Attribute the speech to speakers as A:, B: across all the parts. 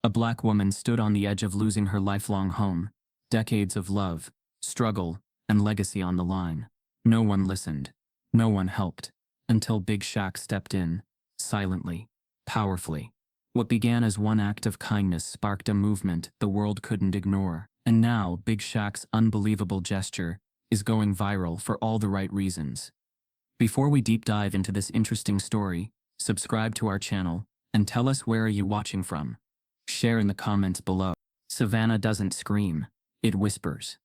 A: A black woman stood on the edge of losing her lifelong home, decades of love, struggle, and legacy on the line. No one listened. No one helped. Until Big Shaq stepped in, silently, powerfully. What began as one act of kindness sparked a movement the world couldn't ignore. And now, Big Shaq's unbelievable gesture is going viral for all the right reasons. Before we deep dive into this interesting story, subscribe to our channel and tell us where are you watching from. Share in the comments below. Savannah doesn't scream, it whispers.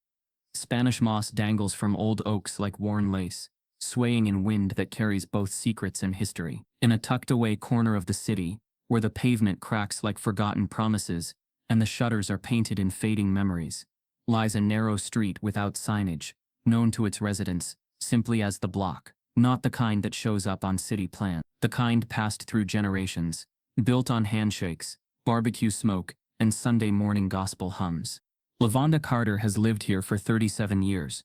A: Spanish moss dangles from old oaks like worn lace, swaying in wind that carries both secrets and history. In a tucked-away corner of the city, where the pavement cracks like forgotten promises and the shutters are painted in fading memories, lies a narrow street without signage, known to its residents simply as the block. Not the kind that shows up on city plans, the kind passed through generations, built on handshakes, barbecue smoke, and Sunday morning gospel hums. Levanda Carter has lived here for 37 years.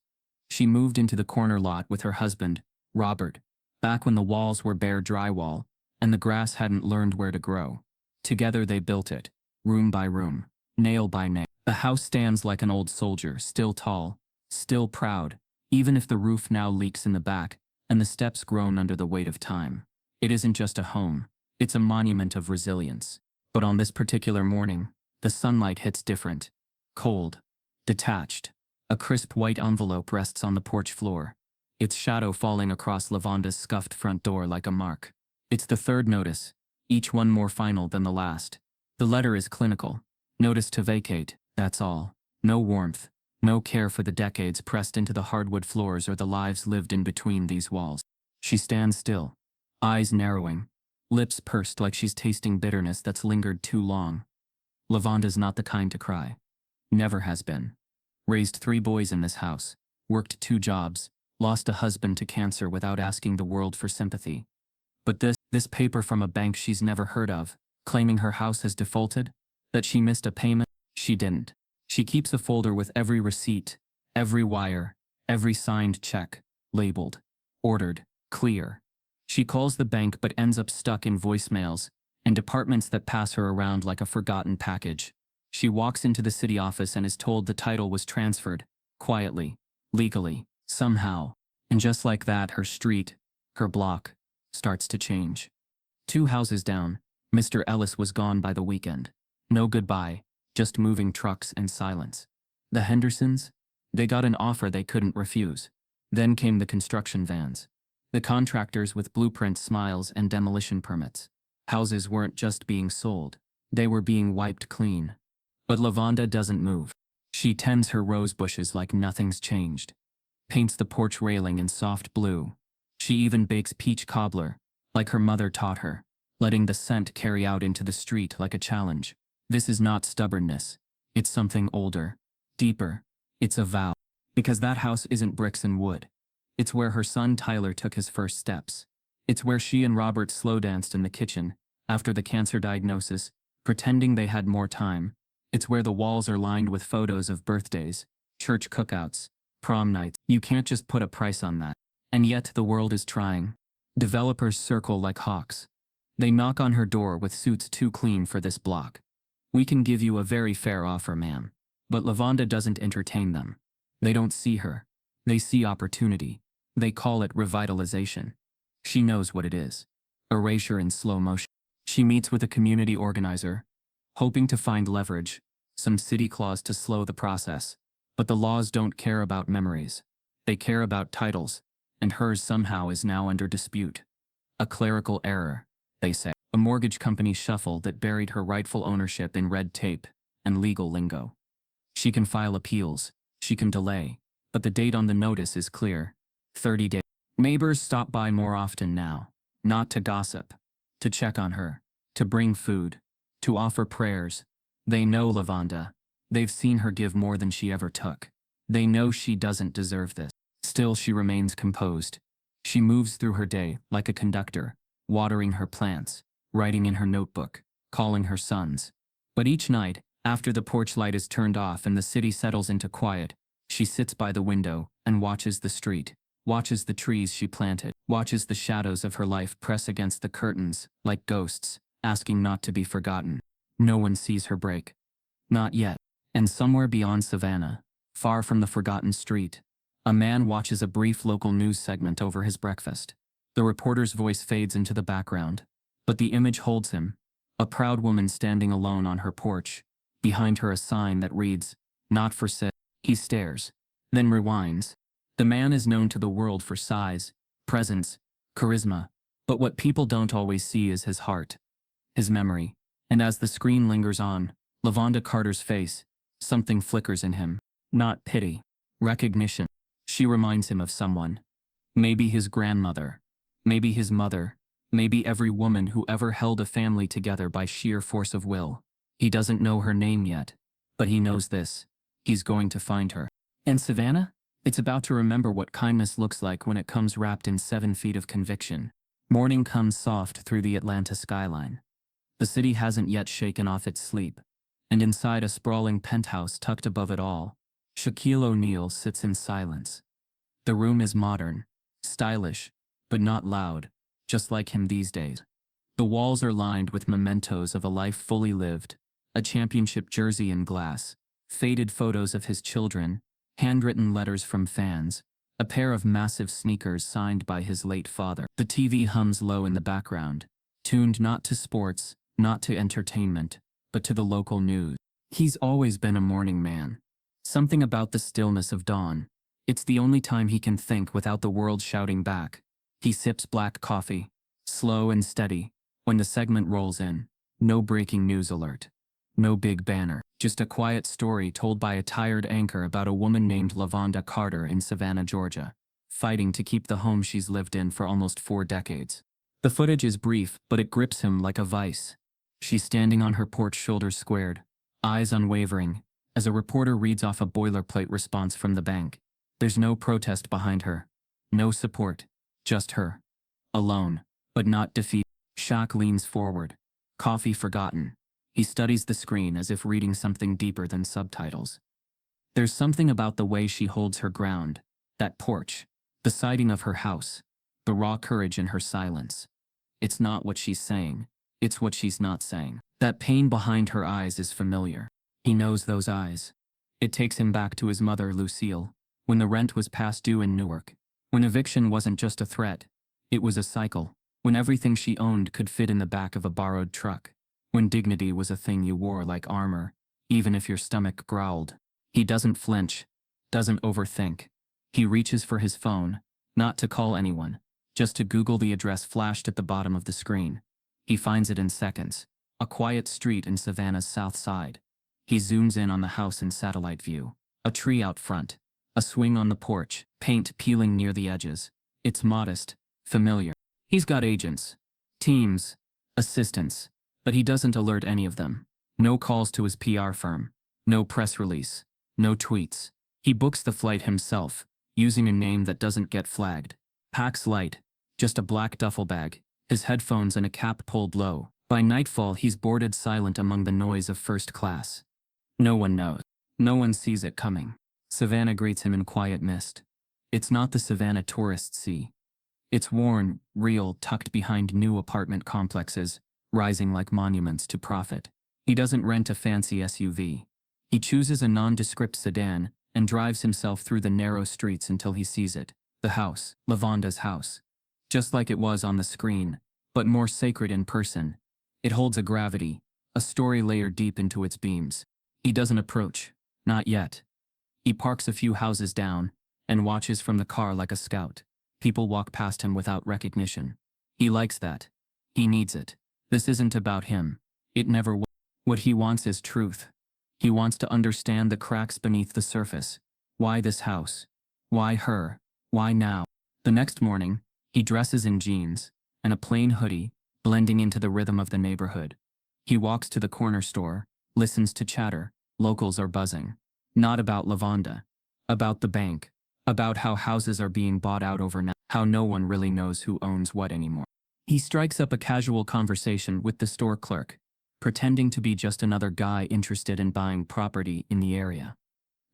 A: She moved into the corner lot with her husband, Robert, back when the walls were bare drywall and the grass hadn't learned where to grow. Together they built it, room by room, nail by nail. The house stands like an old soldier, still tall, still proud, even if the roof now leaks in the back and the steps groan under the weight of time. It isn't just a home, it's a monument of resilience. But on this particular morning, the sunlight hits different. Cold, detached. A crisp white envelope rests on the porch floor, its shadow falling across Levanda's scuffed front door like a mark. It's the third notice, each one more final than the last. The letter is clinical. Notice to vacate, that's all. No warmth, no care for the decades pressed into the hardwood floors or the lives lived in between these walls. She stands still, eyes narrowing, lips pursed like she's tasting bitterness that's lingered too long. Levanda's not the kind to cry. Never has been. Raised 3 boys in this house, worked 2 jobs, lost a husband to cancer without asking the world for sympathy. But this paper from a bank she's never heard of, claiming her house has defaulted, that she missed a payment, she didn't. She keeps a folder with every receipt, every wire, every signed check, labeled, ordered, clear. She calls the bank but ends up stuck in voicemails and departments that pass her around like a forgotten package. She walks into the city office and is told the title was transferred, quietly, legally, somehow. And just like that, her street, her block, starts to change. 2 houses down, Mr. Ellis was gone by the weekend. No goodbye, just moving trucks and silence. The Hendersons? They got an offer they couldn't refuse. Then came the construction vans. The contractors with blueprints, smiles, and demolition permits. Houses weren't just being sold, they were being wiped clean. But Levanda doesn't move. She tends her rose bushes like nothing's changed. Paints the porch railing in soft blue. She even bakes peach cobbler, like her mother taught her, letting the scent carry out into the street like a challenge. This is not stubbornness. It's something older, deeper. It's a vow. Because that house isn't bricks and wood. It's where her son Tyler took his first steps. It's where she and Robert slow danced in the kitchen, after the cancer diagnosis, pretending they had more time. It's where the walls are lined with photos of birthdays, church cookouts, prom nights. You can't just put a price on that. And yet the world is trying. Developers circle like hawks. They knock on her door with suits too clean for this block. We can give you a very fair offer, ma'am. But Levanda doesn't entertain them. They don't see her. They see opportunity. They call it revitalization. She knows what it is. Erasure in slow motion. She meets with a community organizer, hoping to find leverage, some city clause to slow the process. But the laws don't care about memories. They care about titles, and hers somehow is now under dispute. A clerical error, they say. A mortgage company shuffle that buried her rightful ownership in red tape and legal lingo. She can file appeals, she can delay, but the date on the notice is clear. 30 days. Neighbors stop by more often now, not to gossip, to check on her, to bring food, to offer prayers. They know Levanda. They've seen her give more than she ever took. They know she doesn't deserve this. Still, she remains composed. She moves through her day like a conductor, watering her plants, writing in her notebook, calling her sons. But each night, after the porch light is turned off and the city settles into quiet, she sits by the window and watches the street, watches the trees she planted, watches the shadows of her life press against the curtains like ghosts, asking not to be forgotten. No one sees her break. Not yet. And somewhere beyond Savannah, far from the forgotten street, a man watches a brief local news segment over his breakfast. The reporter's voice fades into the background, but the image holds him, a proud woman standing alone on her porch, behind her a sign that reads, "Not for sale." He stares, then rewinds. The man is known to the world for size, presence, charisma, but what people don't always see is his heart, his memory. And as the screen lingers on, Levanda Carter's face, something flickers in him. Not pity, recognition. She reminds him of someone. Maybe his grandmother. Maybe his mother. Maybe every woman who ever held a family together by sheer force of will. He doesn't know her name yet, but he knows this. He's going to find her. And Savannah? It's about to remember what kindness looks like when it comes wrapped in 7 feet of conviction. Morning comes soft through the Atlanta skyline. The city hasn't yet shaken off its sleep, and inside a sprawling penthouse tucked above it all, Shaquille O'Neal sits in silence. The room is modern, stylish, but not loud, just like him these days. The walls are lined with mementos of a life fully lived, a championship jersey in glass, faded photos of his children, handwritten letters from fans, a pair of massive sneakers signed by his late father. The TV hums low in the background, tuned not to sports, not to entertainment, but to the local news. He's always been a morning man. Something about the stillness of dawn. It's the only time he can think without the world shouting back. He sips black coffee, slow and steady. When the segment rolls in, no breaking news alert. No big banner, just a quiet story told by a tired anchor about a woman named Levanda Carter in Savannah, Georgia, fighting to keep the home she's lived in for almost 4 decades. The footage is brief, but it grips him like a vice. She's standing on her porch, shoulders squared, eyes unwavering, as a reporter reads off a boilerplate response from the bank. There's no protest behind her, no support, just her. Alone, but not defeated. Shaq leans forward, coffee forgotten. He studies the screen as if reading something deeper than subtitles. There's something about the way she holds her ground, that porch, the siding of her house, the raw courage in her silence. It's not what she's saying, it's what she's not saying. That pain behind her eyes is familiar. He knows those eyes. It takes him back to his mother, Lucille, when the rent was past due in Newark, when eviction wasn't just a threat, it was a cycle, when everything she owned could fit in the back of a borrowed truck, when dignity was a thing you wore like armor, even if your stomach growled. He doesn't flinch, doesn't overthink. He reaches for his phone, not to call anyone, just to Google the address flashed at the bottom of the screen. He finds it in seconds, a quiet street in Savannah's south side. He zooms in on the house in satellite view, a tree out front, a swing on the porch, paint peeling near the edges. It's modest, familiar. He's got agents, teams, assistants, but he doesn't alert any of them. No calls to his PR firm, no press release, no tweets. He books the flight himself, using a name that doesn't get flagged. Packs light, just a black duffel bag, his headphones and a cap pulled low. By nightfall he's boarded, silent among the noise of first class. No one knows. No one sees it coming. Savannah greets him in quiet mist. It's not the Savannah tourists see. It's worn, real, tucked behind new apartment complexes, rising like monuments to profit. He doesn't rent a fancy SUV. He chooses a nondescript sedan and drives himself through the narrow streets until he sees it. The house, Levanda's house. Just like it was on the screen, but more sacred in person. It holds a gravity, a story layered deep into its beams. He doesn't approach, not yet. He parks a few houses down and watches from the car like a scout. People walk past him without recognition. He likes that. He needs it. This isn't about him. It never was. What he wants is truth. He wants to understand the cracks beneath the surface. Why this house? Why her? Why now? The next morning, he dresses in jeans and a plain hoodie, blending into the rhythm of the neighborhood. He walks to the corner store, listens to chatter. Locals are buzzing. Not about Levanda. About the bank. About how houses are being bought out overnight. How no one really knows who owns what anymore. He strikes up a casual conversation with the store clerk, pretending to be just another guy interested in buying property in the area.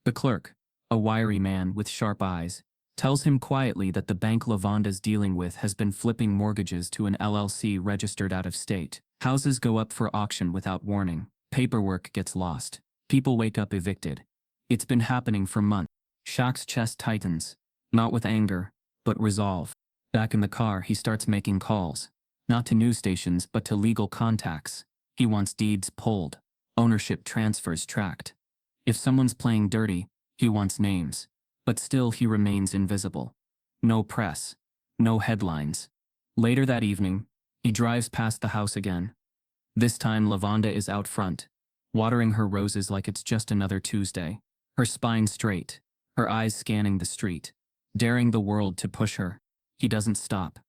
A: The clerk, a wiry man with sharp eyes, tells him quietly that the bank Levanda's dealing with has been flipping mortgages to an LLC registered out of state. Houses go up for auction without warning. Paperwork gets lost. People wake up evicted. It's been happening for months. Shaq's chest tightens, not with anger, but resolve. Back in the car, he starts making calls. Not to news stations, but to legal contacts. He wants deeds pulled, ownership transfers tracked. If someone's playing dirty, he wants names. But still he remains invisible. No press. No headlines. Later that evening, he drives past the house again. This time Levanda is out front, watering her roses like it's just another Tuesday. Her spine straight, her eyes scanning the street, daring the world to push her. He doesn't stop.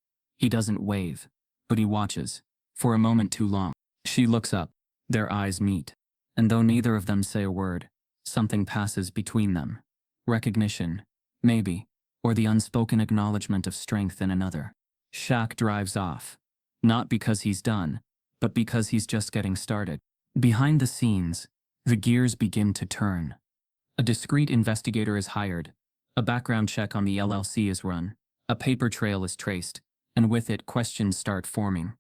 A: He doesn't wave. But he watches. For a moment too long. She looks up. Their eyes meet. And though neither of them say a word, something passes between them. Recognition, maybe, or the unspoken acknowledgement of strength in another. Shaq drives off. Not because he's done, but because he's just getting started. Behind the scenes, the gears begin to turn. A discreet investigator is hired. A background check on the LLC is run. A paper trail is traced, and with it questions start forming.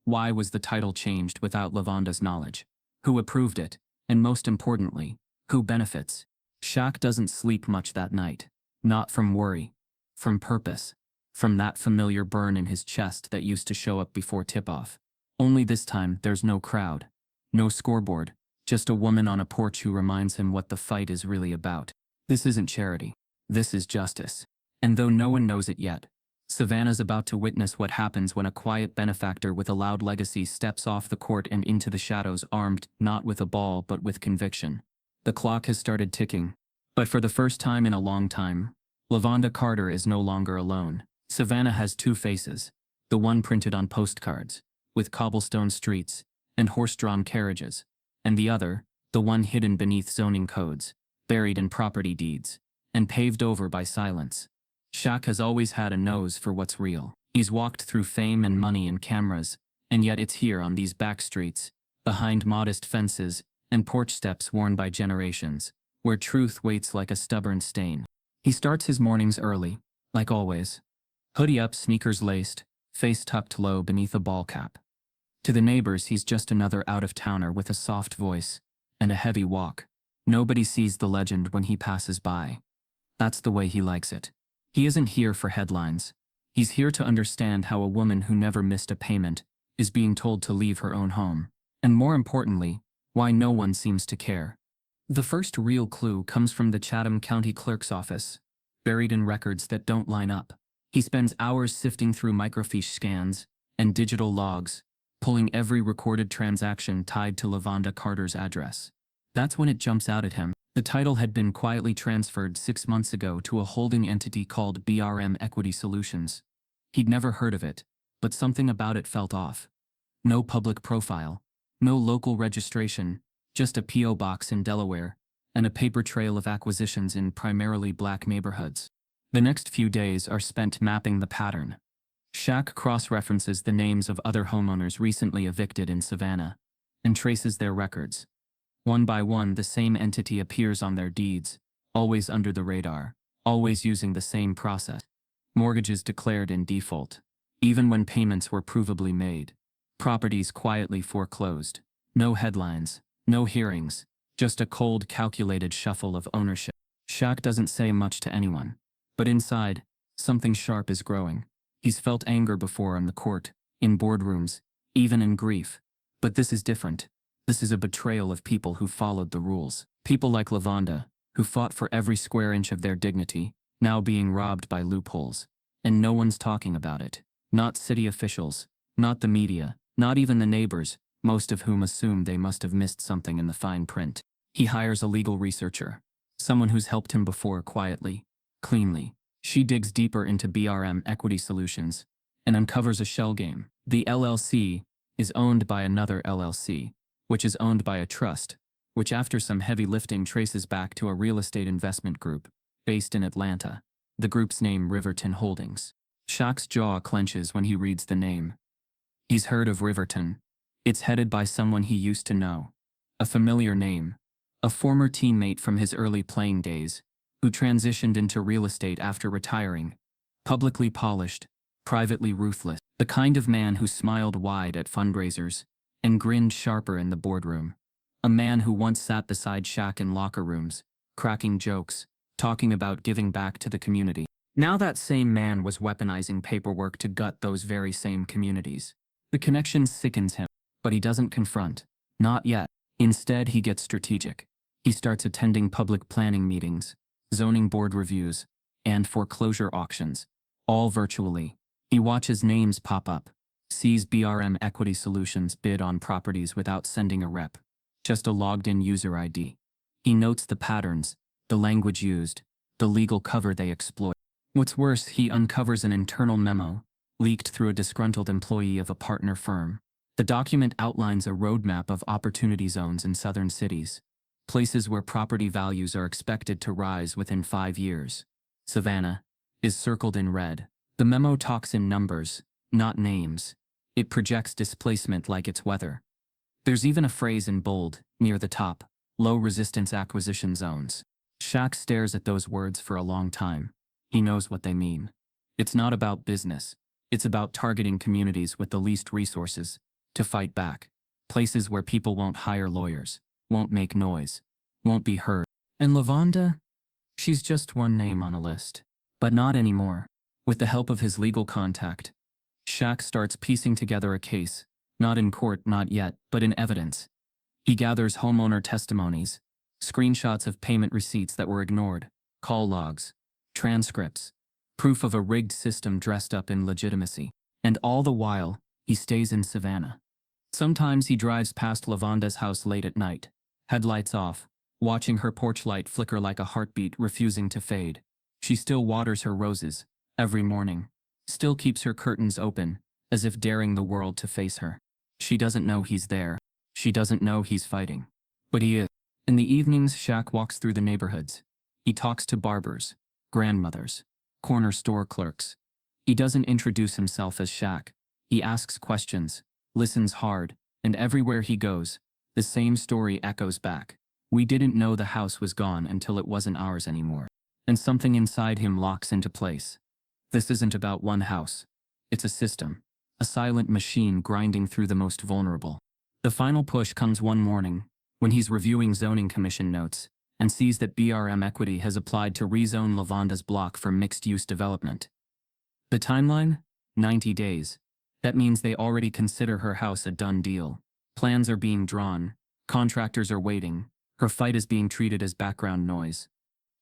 A: Why was the title changed without Levanda's knowledge? Who approved it? And most importantly, who benefits? Shaq doesn't sleep much that night. Not from worry. From purpose. From that familiar burn in his chest that used to show up before tip-off. Only this time, there's no crowd. No scoreboard. Just a woman on a porch who reminds him what the fight is really about. This isn't charity. This is justice. And though no one knows it yet, Savannah's about to witness what happens when a quiet benefactor with a loud legacy steps off the court and into the shadows armed not with a ball but with conviction. The clock has started ticking. But for the first time in a long time, Levanda Carter is no longer alone. Savannah has two faces. The one printed on postcards, with cobblestone streets and horse-drawn carriages. And the other, the one hidden beneath zoning codes, buried in property deeds, and paved over by silence. Shaq has always had a nose for what's real. He's walked through fame and money and cameras, and yet it's here on these back streets, behind modest fences and porch steps worn by generations, where truth waits like a stubborn stain. He starts his mornings early, like always. Hoodie up, sneakers laced, face tucked low beneath a ball cap. To the neighbors, he's just another out-of-towner with a soft voice and a heavy walk. Nobody sees the legend when he passes by. That's the way he likes it. He isn't here for headlines. He's here to understand how a woman who never missed a payment is being told to leave her own home. And more importantly, why no one seems to care. The first real clue comes from the Chatham County Clerk's office, buried in records that don't line up. He spends hours sifting through microfiche scans and digital logs, pulling every recorded transaction tied to Levanda Carter's address. That's when it jumps out at him. The title had been quietly transferred 6 months ago to a holding entity called BRM Equity Solutions. He'd never heard of it, but something about it felt off. No public profile, no local registration, just a P.O. box in Delaware, and a paper trail of acquisitions in primarily black neighborhoods. The next few days are spent mapping the pattern. Shaq cross-references the names of other homeowners recently evicted in Savannah, and traces their records. One by one, the same entity appears on their deeds, always under the radar, always using the same process. Mortgages declared in default, even when payments were provably made. Properties quietly foreclosed. No headlines, no hearings, just a cold, calculated shuffle of ownership. Shaq doesn't say much to anyone, but inside, something sharp is growing. He's felt anger before on the court, in boardrooms, even in grief. But this is different. This is a betrayal of people who followed the rules. People like Levanda, who fought for every square inch of their dignity, now being robbed by loopholes. And no one's talking about it. Not city officials, not the media, not even the neighbors, most of whom assume they must have missed something in the fine print. He hires a legal researcher, someone who's helped him before quietly, cleanly. She digs deeper into BRM Equity Solutions and uncovers a shell game. The LLC is owned by another LLC, which is owned by a trust, which after some heavy lifting traces back to a real estate investment group based in Atlanta. The group's name, Riverton Holdings. Shaq's jaw clenches when he reads the name. He's heard of Riverton. It's headed by someone he used to know. A familiar name. A former teammate from his early playing days, who transitioned into real estate after retiring. Publicly polished, privately ruthless. The kind of man who smiled wide at fundraisers and grinned sharper in the boardroom. A man who once sat beside Shaq in locker rooms, cracking jokes, talking about giving back to the community. Now that same man was weaponizing paperwork to gut those very same communities. The connection sickens him, but he doesn't confront. Not yet. Instead, he gets strategic. He starts attending public planning meetings, zoning board reviews, and foreclosure auctions, all virtually. He watches names pop up, sees BRM Equity Solutions bid on properties without sending a rep, just a logged-in user ID. He notes the patterns, the language used, the legal cover they exploit. What's worse, he uncovers an internal memo, leaked through a disgruntled employee of a partner firm. The document outlines a roadmap of opportunity zones in southern cities, places where property values are expected to rise within 5 years. Savannah is circled in red. The memo talks in numbers, not names. It projects displacement like it's weather. There's even a phrase in bold, near the top, low-resistance acquisition zones. Shaq stares at those words for a long time. He knows what they mean. It's not about business. It's about targeting communities with the least resources to fight back. Places where people won't hire lawyers, won't make noise, won't be heard. And Levanda? She's just one name on a list. But not anymore. With the help of his legal contact, Shaq starts piecing together a case, not in court, not yet, but in evidence. He gathers homeowner testimonies, screenshots of payment receipts that were ignored, call logs, transcripts, proof of a rigged system dressed up in legitimacy. And all the while, he stays in Savannah. Sometimes he drives past Levanda's house late at night, headlights off, watching her porch light flicker like a heartbeat refusing to fade. She still waters her roses, every morning, still keeps her curtains open, as if daring the world to face her. She doesn't know he's there. She doesn't know he's fighting. But he is. In the evenings, Shaq walks through the neighborhoods. He talks to barbers, grandmothers, corner store clerks. He doesn't introduce himself as Shaq. He asks questions, listens hard, and everywhere he goes, the same story echoes back. We didn't know the house was gone until it wasn't ours anymore. And something inside him locks into place. This isn't about one house. It's a system. A silent machine grinding through the most vulnerable. The final push comes one morning, when he's reviewing zoning commission notes, and sees that BRM Equity has applied to rezone Levanda's block for mixed-use development. The timeline? 90 days. That means they already consider her house a done deal. Plans are being drawn, contractors are waiting, her fight is being treated as background noise.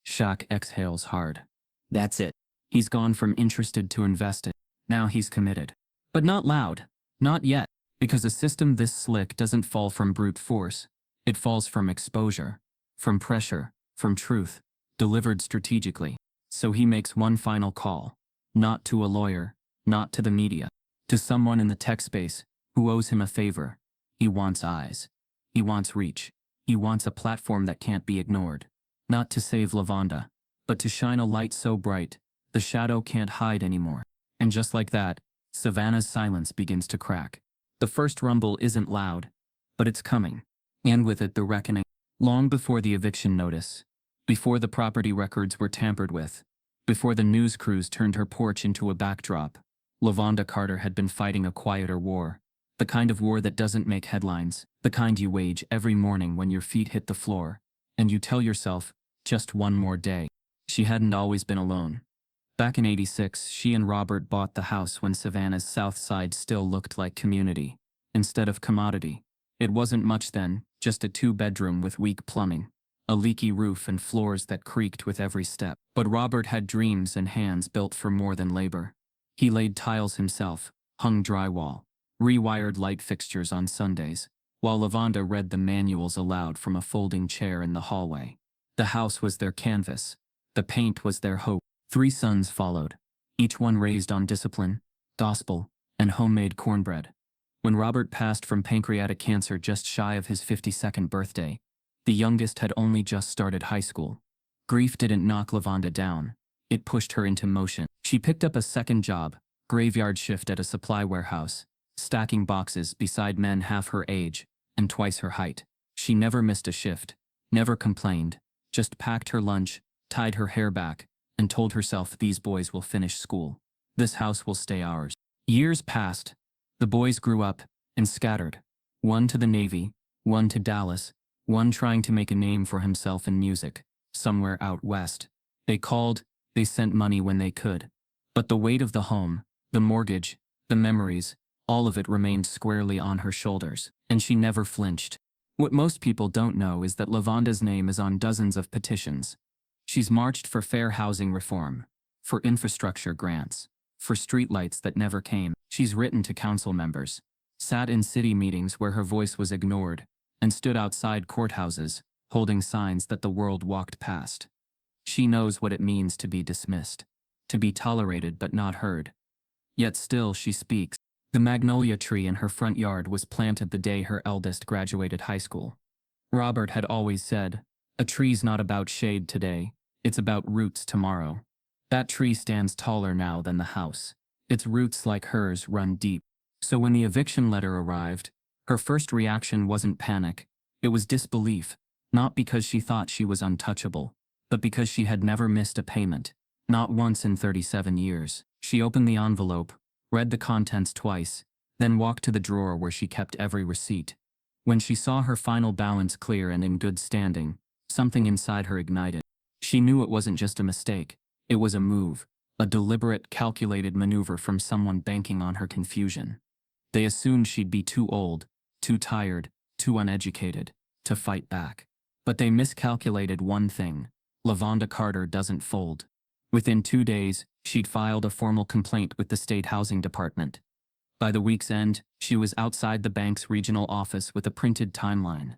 A: Shaq exhales hard. That's it. He's gone from interested to invested. Now he's committed. But not loud. Not yet. Because a system this slick doesn't fall from brute force. It falls from exposure, from pressure, from truth, delivered strategically. So he makes one final call. Not to a lawyer, not to the media, to someone in the tech space who owes him a favor. He wants eyes. He wants reach. He wants a platform that can't be ignored. Not to save Levanda, but to shine a light so bright, the shadow can't hide anymore. And just like that, Savannah's silence begins to crack. The first rumble isn't loud, but it's coming. And with it the reckoning. Long before the eviction notice, before the property records were tampered with, before the news crews turned her porch into a backdrop, Levanda Carter had been fighting a quieter war. The kind of war that doesn't make headlines, the kind you wage every morning when your feet hit the floor, and you tell yourself, just one more day. She hadn't always been alone. Back in '86, she and Robert bought the house when Savannah's south side still looked like community, instead of commodity. It wasn't much then, just a 2-bedroom with weak plumbing, a leaky roof and floors that creaked with every step. But Robert had dreams and hands built for more than labor. He laid tiles himself, hung drywall, rewired light fixtures on Sundays, while Levanda read the manuals aloud from a folding chair in the hallway. The house was their canvas. The paint was their hope. 3 sons followed, each one raised on discipline, gospel, and homemade cornbread. When Robert passed from pancreatic cancer just shy of his 52nd birthday, the youngest had only just started high school. Grief didn't knock Levanda down. It pushed her into motion. She picked up a second job, graveyard shift at a supply warehouse, stacking boxes beside men half her age and twice her height. She never missed a shift, never complained, just packed her lunch, tied her hair back, and told herself these boys will finish school. This house will stay ours. Years passed. The boys grew up and scattered. One to the Navy, one to Dallas, one trying to make a name for himself in music, somewhere out west. They called, they sent money when they could. But the weight of the home, the mortgage, the memories, all of it remained squarely on her shoulders, and she never flinched. What most people don't know is that Levanda's name is on dozens of petitions. She's marched for fair housing reform, for infrastructure grants, for streetlights that never came. She's written to council members, sat in city meetings where her voice was ignored, and stood outside courthouses, holding signs that the world walked past. She knows what it means to be dismissed, to be tolerated but not heard. Yet still she speaks. The magnolia tree in her front yard was planted the day her eldest graduated high school. Robert had always said, "A tree's not about shade today, it's about roots tomorrow." That tree stands taller now than the house. Its roots, like hers, run deep. So when the eviction letter arrived, her first reaction wasn't panic, it was disbelief, not because she thought she was untouchable, but because she had never missed a payment, not once in 37 years. She opened the envelope, read the contents twice, then walked to the drawer where she kept every receipt. When she saw her final balance clear and in good standing, something inside her ignited. She knew it wasn't just a mistake, it was a move, a deliberate, calculated maneuver from someone banking on her confusion. They assumed she'd be too old, too tired, too uneducated, to fight back. But they miscalculated one thing: Levanda Carter doesn't fold. Within 2 days, she'd filed a formal complaint with the state housing department. By the week's end, she was outside the bank's regional office with a printed timeline,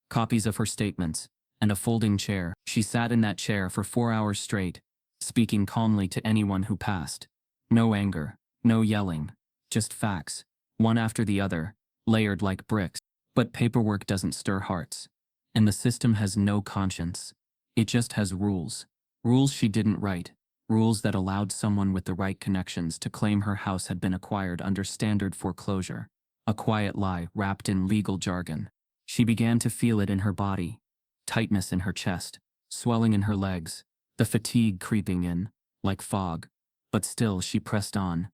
A: copies of her statements, and a folding chair. She sat in that chair for 4 hours straight, speaking calmly to anyone who passed. No anger, no yelling, just facts, one after the other, layered like bricks. But paperwork doesn't stir hearts. And the system has no conscience. It just has rules. Rules she didn't write. Rules that allowed someone with the right connections to claim her house had been acquired under standard foreclosure. A quiet lie wrapped in legal jargon. She began to feel it in her body. Tightness in her chest, swelling in her legs, the fatigue creeping in, like fog. But still she pressed on.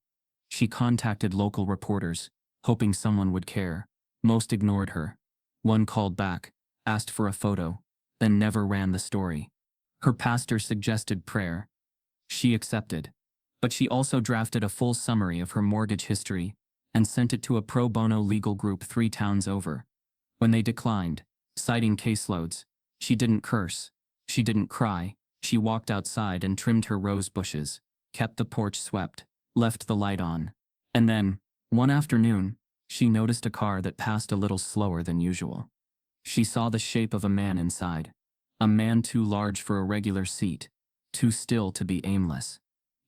A: She contacted local reporters, hoping someone would care. Most ignored her. One called back, asked for a photo, then never ran the story. Her pastor suggested prayer. She accepted. But she also drafted a full summary of her mortgage history and sent it to a pro bono legal group 3 towns over. When they declined, citing caseloads, she didn't curse. She didn't cry. She walked outside and trimmed her rose bushes, kept the porch swept, left the light on. And then, one afternoon, she noticed a car that passed a little slower than usual. She saw the shape of a man inside. A man too large for a regular seat, too still to be aimless.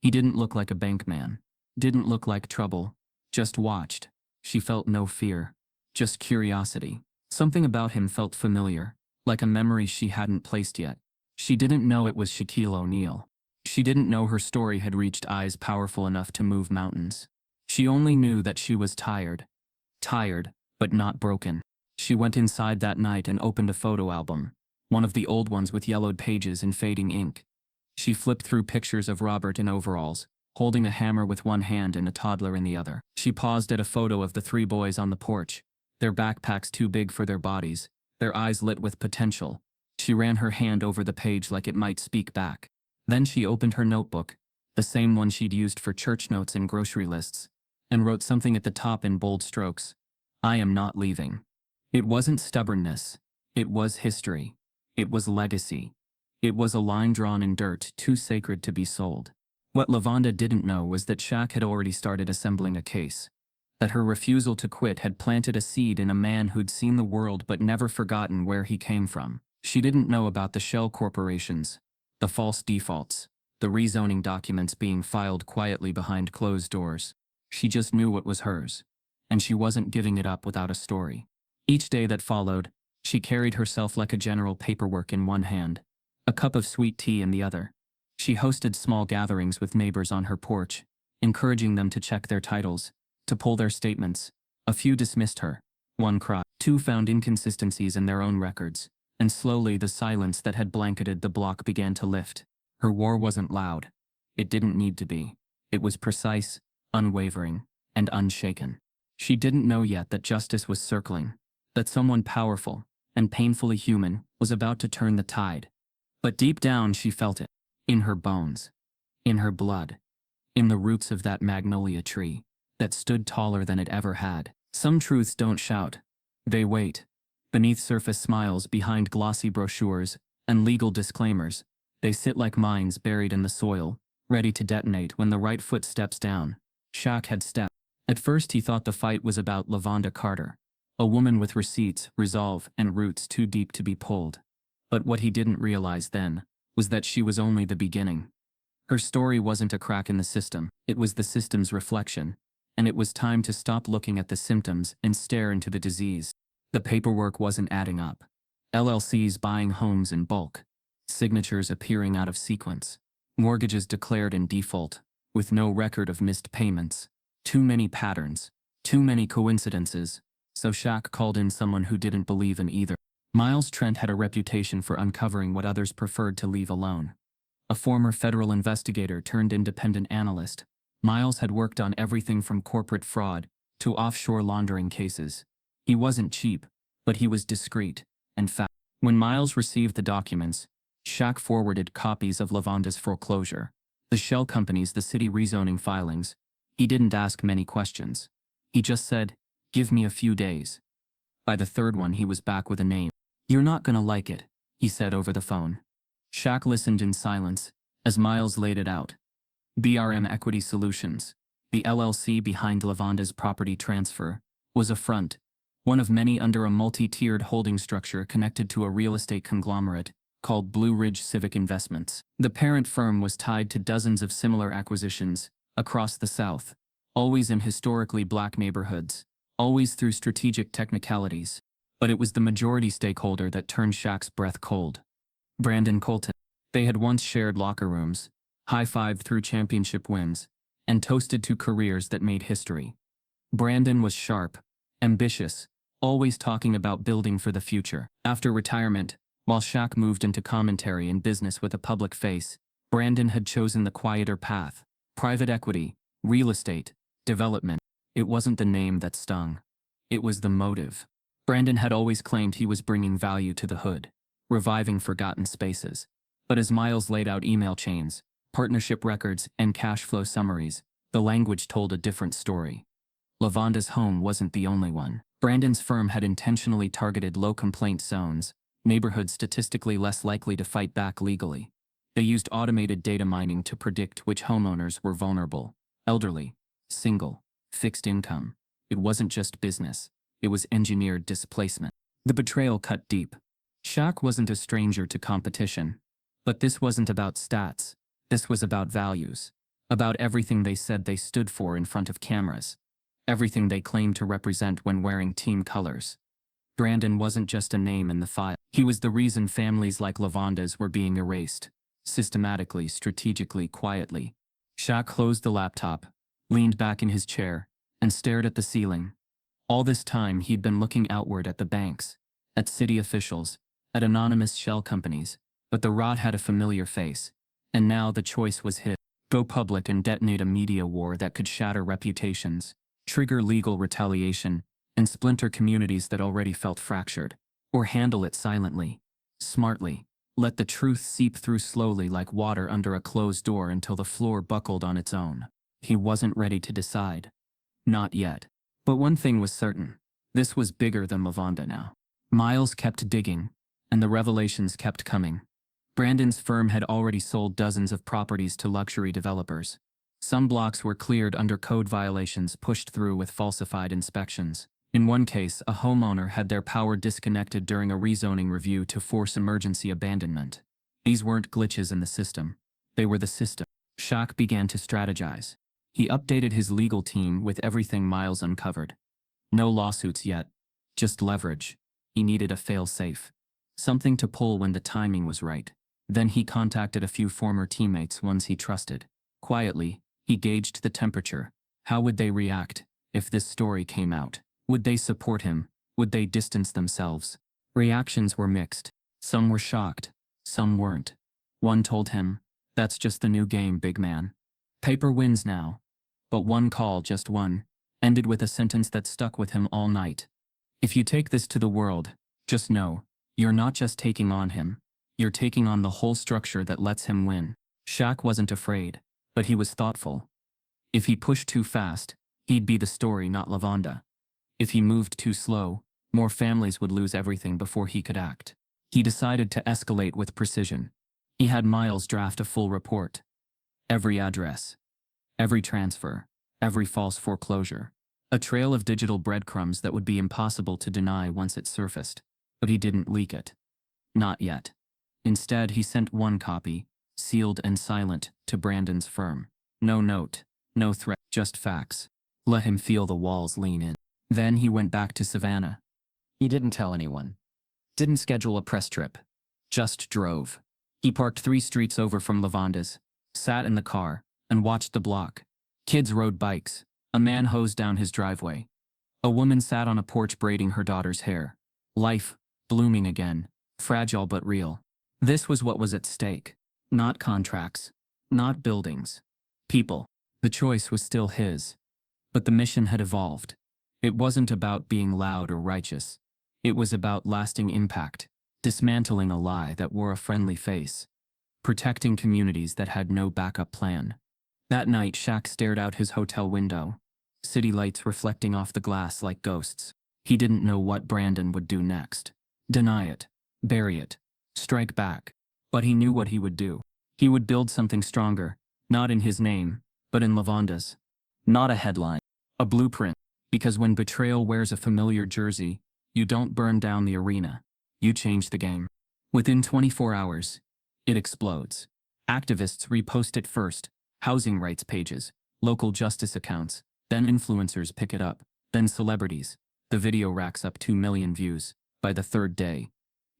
A: He didn't look like a bank man. Didn't look like trouble. Just watched. She felt no fear. Just curiosity. Something about him felt familiar, like a memory she hadn't placed yet. She didn't know it was Shaquille O'Neal. She didn't know her story had reached eyes powerful enough to move mountains. She only knew that she was tired. Tired, but not broken. She went inside that night and opened a photo album, one of the old ones with yellowed pages and fading ink. She flipped through pictures of Robert in overalls, holding a hammer with one hand and a toddler in the other. She paused at a photo of the 3 boys on the porch, their backpacks too big for their bodies, their eyes lit with potential. She ran her hand over the page like it might speak back. Then she opened her notebook, the same one she'd used for church notes and grocery lists, and wrote something at the top in bold strokes: "I am not leaving." It wasn't stubbornness. It was history. It was legacy. It was a line drawn in dirt too sacred to be sold. What Levanda didn't know was that Shaq had already started assembling a case. That her refusal to quit had planted a seed in a man who'd seen the world but never forgotten where he came from. She didn't know about the shell corporations, the false defaults, the rezoning documents being filed quietly behind closed doors. She just knew what was hers, and she wasn't giving it up without a story. Each day that followed, she carried herself like a general, paperwork in one hand, a cup of sweet tea in the other. She hosted small gatherings with neighbors on her porch, encouraging them to check their titles, to pull their statements. A few dismissed her. 1 cried. 2 found inconsistencies in their own records, and slowly the silence that had blanketed the block began to lift. Her war wasn't loud. It didn't need to be. It was precise, unwavering, and unshaken. She didn't know yet that justice was circling, that someone powerful, and painfully human, was about to turn the tide. But deep down she felt it. In her bones. In her blood. In the roots of that magnolia tree that stood taller than it ever had. Some truths don't shout. They wait. Beneath surface smiles, behind glossy brochures and legal disclaimers, they sit like mines buried in the soil, ready to detonate when the right foot steps down. Shaq had stepped. At first he thought the fight was about Levanda Carter, a woman with receipts, resolve, and roots too deep to be pulled. But what he didn't realize then was that she was only the beginning. Her story wasn't a crack in the system, it was the system's reflection, and it was time to stop looking at the symptoms and stare into the disease. The paperwork wasn't adding up. LLCs buying homes in bulk, signatures appearing out of sequence, mortgages declared in default, with no record of missed payments. Too many patterns, too many coincidences, so Shaq called in someone who didn't believe in either. Miles Trent had a reputation for uncovering what others preferred to leave alone. A former federal investigator turned independent analyst, Miles had worked on everything from corporate fraud to offshore laundering cases. He wasn't cheap, but he was discreet and fast. When Miles received the documents, Shaq forwarded copies of Levanda's foreclosure, the shell companies, the city rezoning filings. He didn't ask many questions. He just said, "Give me a few days." By the third one he was back with a name. "You're not gonna like it," he said over the phone. Shaq listened in silence as Miles laid it out. BRM Equity Solutions, the LLC behind Levanda's property transfer, was a front, one of many under a multi-tiered holding structure connected to a real estate conglomerate called Blue Ridge Civic Investments. The parent firm was tied to dozens of similar acquisitions across the South, always in historically black neighborhoods, always through strategic technicalities. But it was the majority stakeholder that turned Shaq's breath cold. Brandon Colton. They had once shared locker rooms, high-fived through championship wins, and toasted to careers that made history. Brandon was sharp, ambitious, always talking about building for the future. After retirement, while Shaq moved into commentary and business with a public face, Brandon had chosen the quieter path: private equity, real estate, development. It wasn't the name that stung. It was the motive. Brandon had always claimed he was bringing value to the hood, reviving forgotten spaces. But as Miles laid out email chains, partnership records, and cash flow summaries, the language told a different story. Levanda's home wasn't the only one. Brandon's firm had intentionally targeted low-complaint zones, neighborhoods statistically less likely to fight back legally. They used automated data mining to predict which homeowners were vulnerable: elderly, single, fixed income. It wasn't just business. It was engineered displacement. The betrayal cut deep. Shaq wasn't a stranger to competition. But this wasn't about stats. This was about values. About everything they said they stood for in front of cameras. Everything they claimed to represent when wearing team colors. Brandon wasn't just a name in the file. He was the reason families like Levanda's were being erased. Systematically, strategically, quietly. Shaq closed the laptop, leaned back in his chair, and stared at the ceiling. All this time he'd been looking outward at the banks, at city officials, at anonymous shell companies, but the rot had a familiar face, and now the choice was his: go public and detonate a media war that could shatter reputations, trigger legal retaliation, and splinter communities that already felt fractured, or handle it silently, smartly, let the truth seep through slowly like water under a closed door until the floor buckled on its own. He wasn't ready to decide. Not yet. But one thing was certain. This was bigger than Levanda now. Miles kept digging, and the revelations kept coming. Brandon's firm had already sold dozens of properties to luxury developers. Some blocks were cleared under code violations pushed through with falsified inspections. In one case, a homeowner had their power disconnected during a rezoning review to force emergency abandonment. These weren't glitches in the system. They were the system. Shaq began to strategize. He updated his legal team with everything Miles uncovered. No lawsuits yet. Just leverage. He needed a fail-safe. Something to pull when the timing was right. Then he contacted a few former teammates, ones he trusted. Quietly, he gauged the temperature. How would they react if this story came out? Would they support him? Would they distance themselves? Reactions were mixed. Some were shocked. Some weren't. One told him, "That's just the new game, big man. Paper wins now." But one call, just one, ended with a sentence that stuck with him all night. "If you take this to the world, just know, You're not just taking on him. You're taking on the whole structure that lets him win. Shaq wasn't afraid, but he was thoughtful. If he pushed too fast, he'd be the story, not Levanda. If he moved too slow, more families would lose everything before he could act. He decided to escalate with precision. He had Miles draft a full report. Every address, every transfer, every false foreclosure. A trail of digital breadcrumbs that would be impossible to deny once it surfaced. But he didn't leak it. Not yet. Instead, he sent one copy, sealed and silent, to Brandon's firm. No note, no threat, just facts. Let him feel the walls lean in. Then he went back to Savannah. He didn't tell anyone. Didn't schedule a press trip. Just drove. He parked 3 streets over from Levanda's, sat in the car, and watched the block. Kids rode bikes. A man hosed down his driveway. A woman sat on a porch braiding her daughter's hair. Life, blooming again, fragile but real. This was what was at stake. Not contracts. Not buildings. People. The choice was still his. But the mission had evolved. It wasn't about being loud or righteous. It was about lasting impact, dismantling a lie that wore a friendly face, protecting communities that had no backup plan. That night, Shaq stared out his hotel window, city lights reflecting off the glass like ghosts. He didn't know what Brandon would do next. Deny it, bury it, strike back. But he knew what he would do. He would build something stronger, not in his name, but in Levanda's. Not a headline, a blueprint. Because when betrayal wears a familiar jersey, you don't burn down the arena. You change the game. Within 24 hours, it explodes. Activists repost it first, housing rights pages, local justice accounts, then influencers pick it up, then celebrities. The video racks up 2 million views. By the 3rd day,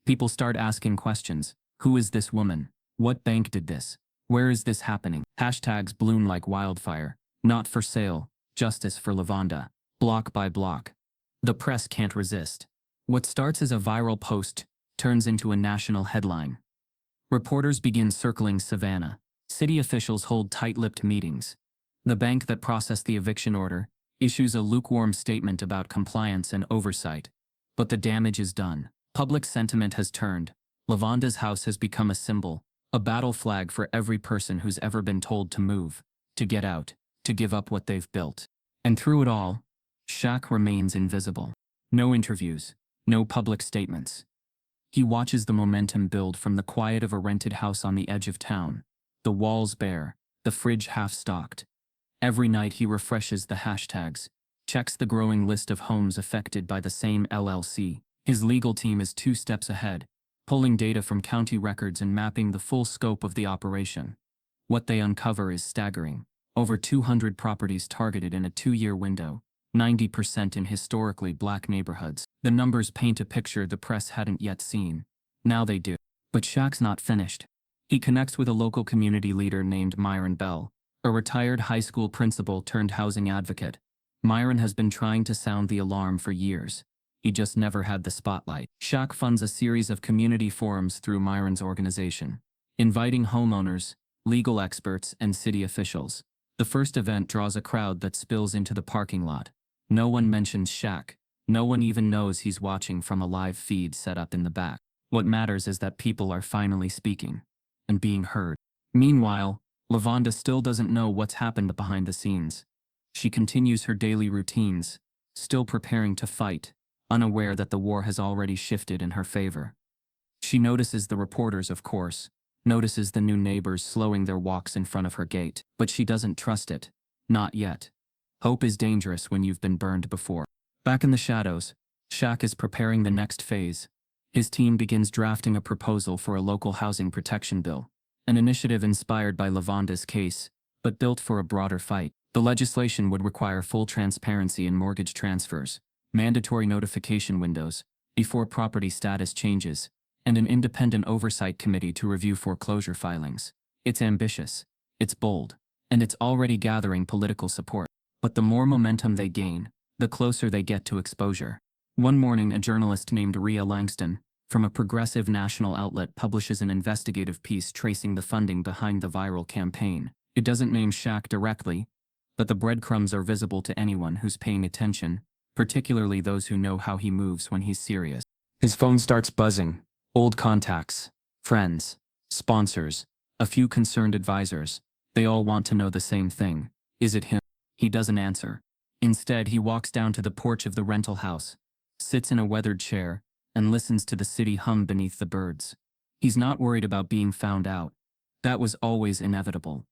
A: people start asking questions. Who is this woman? What bank did this? Where is this happening? Hashtags bloom like wildfire. Not for sale, justice for Levanda. Block by block. The press can't resist. What starts as a viral post turns into a national headline. Reporters begin circling Savannah. City officials hold tight-lipped meetings. The bank that processed the eviction order issues a lukewarm statement about compliance and oversight. But the damage is done. Public sentiment has turned. Levanda's house has become a symbol, a battle flag for every person who's ever been told to move, to get out, to give up what they've built. And through it all, Shaq remains invisible. No interviews, no public statements. He watches the momentum build from the quiet of a rented house on the edge of town. The walls bare, the fridge half-stocked. Every night he refreshes the hashtags, checks the growing list of homes affected by the same LLC. His legal team is 2 steps ahead, pulling data from county records and mapping the full scope of the operation. What they uncover is staggering. Over 200 properties targeted in a 2-year window, 90% in historically black neighborhoods. The numbers paint a picture the press hadn't yet seen. Now they do. But Shaq's not finished. He connects with a local community leader named Myron Bell, a retired high school principal turned housing advocate. Myron has been trying to sound the alarm for years. He just never had the spotlight. Shaq funds a series of community forums through Myron's organization, inviting homeowners, legal experts, and city officials. The first event draws a crowd that spills into the parking lot. No one mentions Shaq. No one even knows he's watching from a live feed set up in the back. What matters is that people are finally speaking and being heard. Meanwhile, Levanda still doesn't know what's happened behind the scenes. She continues her daily routines, still preparing to fight, unaware that the war has already shifted in her favor. She notices the reporters, of course, notices the new neighbors slowing their walks in front of her gate, but she doesn't trust it. Not yet. Hope is dangerous when you've been burned before. Back in the shadows, Shaq is preparing the next phase. His team begins drafting a proposal for a local housing protection bill, an initiative inspired by Levanda's case, but built for a broader fight. The legislation would require full transparency in mortgage transfers, mandatory notification windows before property status changes, and an independent oversight committee to review foreclosure filings. It's ambitious, it's bold, and it's already gathering political support. But the more momentum they gain, the closer they get to exposure. One morning, a journalist named Rhea Langston, from a progressive national outlet, publishes an investigative piece tracing the funding behind the viral campaign. It doesn't name Shaq directly, but the breadcrumbs are visible to anyone who's paying attention, particularly those who know how he moves when he's serious. His phone starts buzzing. Old contacts, friends, sponsors, a few concerned advisors. They all want to know the same thing. Is it him? He doesn't answer. Instead, he walks down to the porch of the rental house, sits in a weathered chair, and listens to the city hum beneath the birds. He's not worried about being found out. That was always inevitable.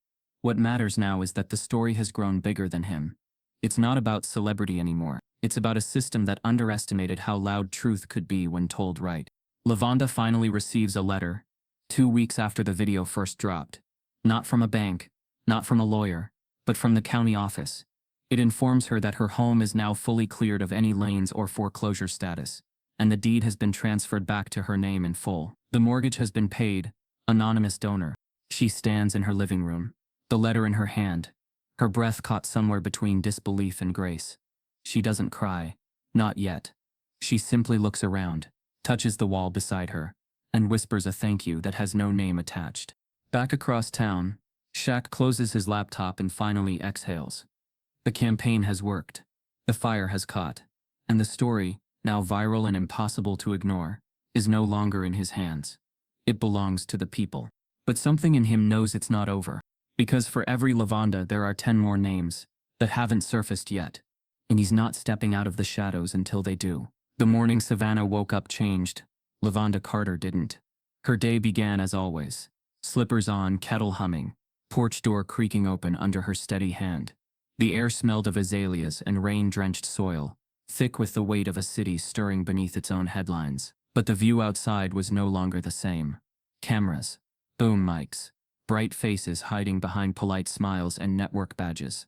A: What matters now is that the story has grown bigger than him. It's not about celebrity anymore. It's about a system that underestimated how loud truth could be when told right. Levanda finally receives a letter, 2 weeks after the video first dropped. Not from a bank, not from a lawyer, but from the county office. It informs her that her home is now fully cleared of any liens or foreclosure status, and the deed has been transferred back to her name in full. The mortgage has been paid, anonymous donor. She stands in her living room, the letter in her hand, her breath caught somewhere between disbelief and grace. She doesn't cry, not yet. She simply looks around, touches the wall beside her, and whispers a thank you that has no name attached. Back across town, Shaq closes his laptop and finally exhales. The campaign has worked. The fire has caught. And the story, now viral and impossible to ignore, is no longer in his hands. It belongs to the people. But something in him knows it's not over. Because for every Levanda there are 10 more names that haven't surfaced yet. And he's not stepping out of the shadows until they do. The morning Savannah woke up changed. Levanda Carter didn't. Her day began as always. Slippers on, kettle humming, porch door creaking open under her steady hand. The air smelled of azaleas and rain-drenched soil, thick with the weight of a city stirring beneath its own headlines. But the view outside was no longer the same. Cameras, boom mics, bright faces hiding behind polite smiles and network badges.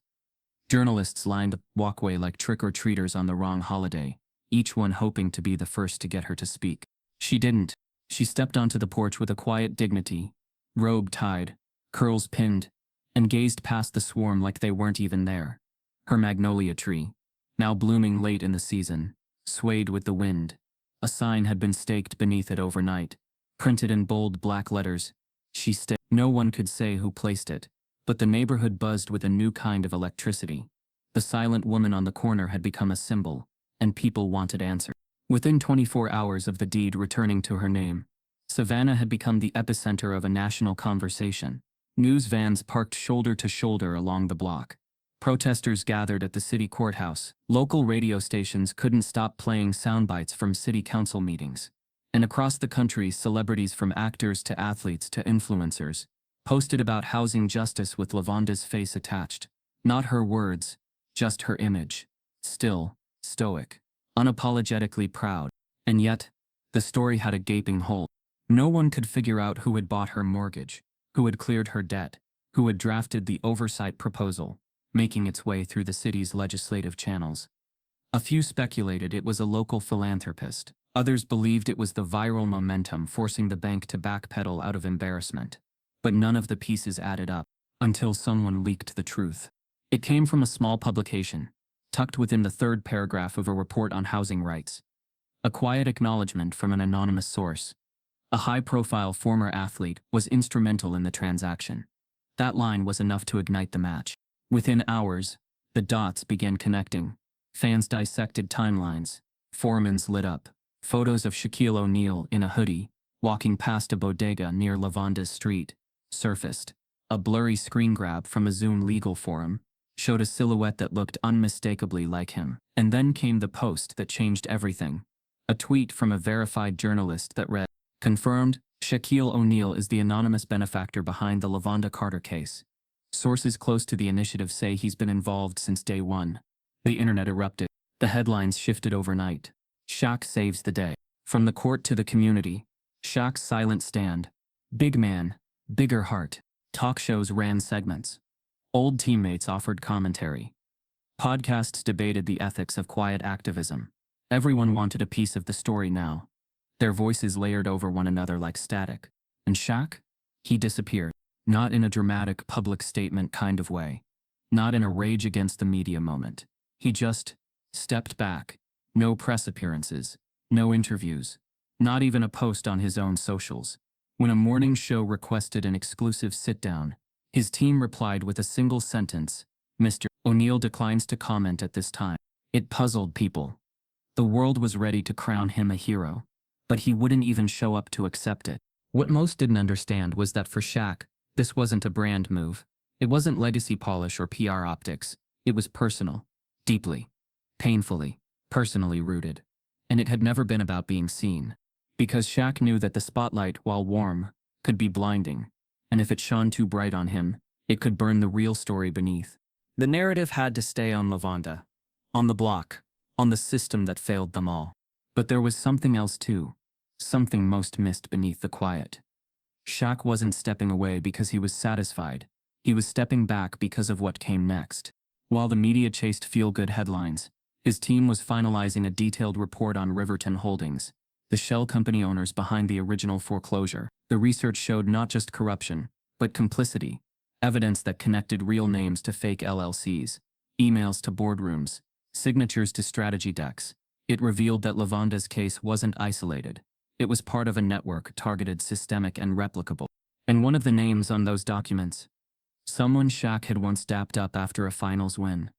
A: Journalists lined the walkway like trick-or-treaters on the wrong holiday, each one hoping to be the first to get her to speak. She didn't. She stepped onto the porch with a quiet dignity, robe tied, curls pinned, and gazed past the swarm like they weren't even there. Her magnolia tree, now blooming late in the season, swayed with the wind. A sign had been staked beneath it overnight, printed in bold black letters. No one could say who placed it, but the neighborhood buzzed with a new kind of electricity. The silent woman on the corner had become a symbol, and people wanted answers. Within 24 hours of the deed returning to her name, Savannah had become the epicenter of a national conversation. News vans parked shoulder to shoulder along the block. Protesters gathered at the city courthouse. Local radio stations couldn't stop playing soundbites from city council meetings. And across the country, celebrities from actors to athletes to influencers posted about housing justice with Levanda's face attached. Not her words, just her image. Still, stoic, unapologetically proud. And yet, the story had a gaping hole. No one could figure out who had bought her mortgage, who had cleared her debt, who had drafted the oversight proposal, making its way through the city's legislative channels. A few speculated it was a local philanthropist. Others believed it was the viral momentum forcing the bank to backpedal out of embarrassment. But none of the pieces added up, until someone leaked the truth. It came from a small publication, tucked within the third paragraph of a report on housing rights. A quiet acknowledgement from an anonymous source. A high-profile former athlete was instrumental in the transaction. That line was enough to ignite the match. Within hours, the dots began connecting. Fans dissected timelines. Forum's lit up. Photos of Shaquille O'Neal in a hoodie, walking past a bodega near Levanda's street, surfaced. A blurry screen grab from a Zoom legal forum showed a silhouette that looked unmistakably like him. And then came the post that changed everything. A tweet from a verified journalist that read, "Confirmed, Shaquille O'Neal is the anonymous benefactor behind the Levanda Carter case. Sources close to the initiative say he's been involved since day one." The internet erupted. The headlines shifted overnight. Shaq saves the day. From the court to the community, Shaq's silent stand. Big man, bigger heart. Talk shows ran segments. Old teammates offered commentary. Podcasts debated the ethics of quiet activism. Everyone wanted a piece of the story now. Their voices layered over one another like static. And Shaq? He disappeared. Not in a dramatic public statement kind of way. Not in a rage against the media moment. He just stepped back. No press appearances. No interviews. Not even a post on his own socials. When a morning show requested an exclusive sit-down, his team replied with a single sentence, "Mr. O'Neal declines to comment at this time." It puzzled people. The world was ready to crown him a hero. but he wouldn't even show up to accept it. What most didn't understand was that for Shaq, this wasn't a brand move. It wasn't legacy polish or PR optics. It was personal, deeply, painfully, personally rooted. And it had never been about being seen. Because Shaq knew that the spotlight, while warm, could be blinding. And if it shone too bright on him, it could burn the real story beneath. The narrative had to stay on Levanda, on the block, on the system that failed them all. But there was something else too, something most missed beneath the quiet. Shaq wasn't stepping away because he was satisfied. He was stepping back because of what came next. While the media chased feel-good headlines, his team was finalizing a detailed report on Riverton Holdings, the shell company owners behind the original foreclosure. The research showed not just corruption, but complicity, evidence that connected real names to fake LLCs, emails to boardrooms, signatures to strategy decks. It revealed that Levanda's case wasn't isolated. It was part of a network targeted, systemic, and replicable. And one of the names on those documents, someone Shaq had once dapped up after a finals win.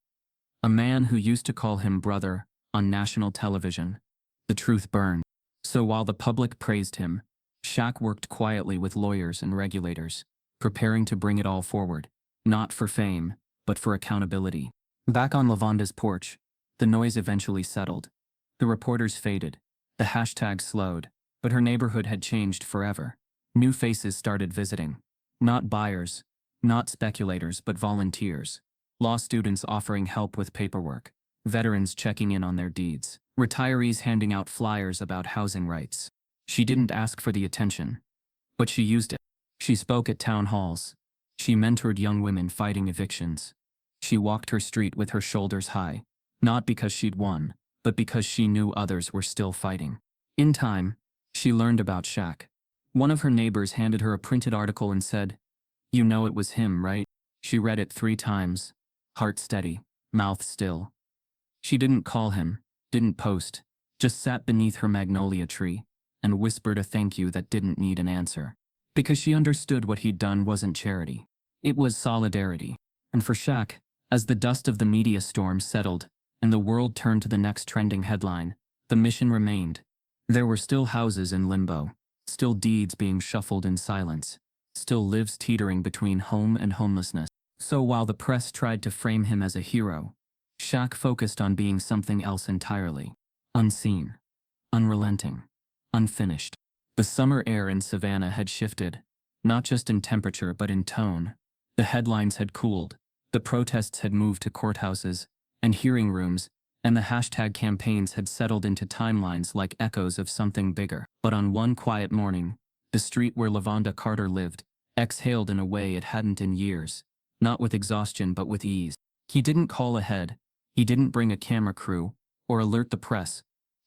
A: A man who used to call him brother on national television. The truth burned. So while the public praised him, Shaq worked quietly with lawyers and regulators, preparing to bring it all forward, not for fame, but for accountability. Back on Levanda's porch, the noise eventually settled. The reporters faded, the hashtags slowed, but her neighborhood had changed forever. New faces started visiting. Not buyers, not speculators, but volunteers. Law students offering help with paperwork, veterans checking in on their deeds, retirees handing out flyers about housing rights. She didn't ask for the attention, but she used it. She spoke at town halls. She mentored young women fighting evictions. She walked her street with her shoulders high, not because she'd won, but because she knew others were still fighting. In time, she learned about Shaq. One of her neighbors handed her a printed article and said, "You know it was him, right?" She read it 3 times, heart steady, mouth still. She didn't call him, didn't post, just sat beneath her magnolia tree and whispered a thank you that didn't need an answer. Because she understood what he'd done wasn't charity. It was solidarity. And for Shaq, as the dust of the media storm settled and the world turned to the next trending headline, the mission remained. There were still houses in limbo, still deeds being shuffled in silence, still lives teetering between home and homelessness. So while the press tried to frame him as a hero, Shaq focused on being something else entirely. Unseen, unrelenting, unfinished. The summer air in Savannah had shifted, not just in temperature but in tone. The headlines had cooled, the protests had moved to courthouses and hearing rooms, and the hashtag campaigns had settled into timelines like echoes of something bigger. But on one quiet morning, the street where Levanda Carter lived exhaled in a way it hadn't in years, not with exhaustion but with ease. He didn't call ahead, he didn't bring a camera crew, or alert the press.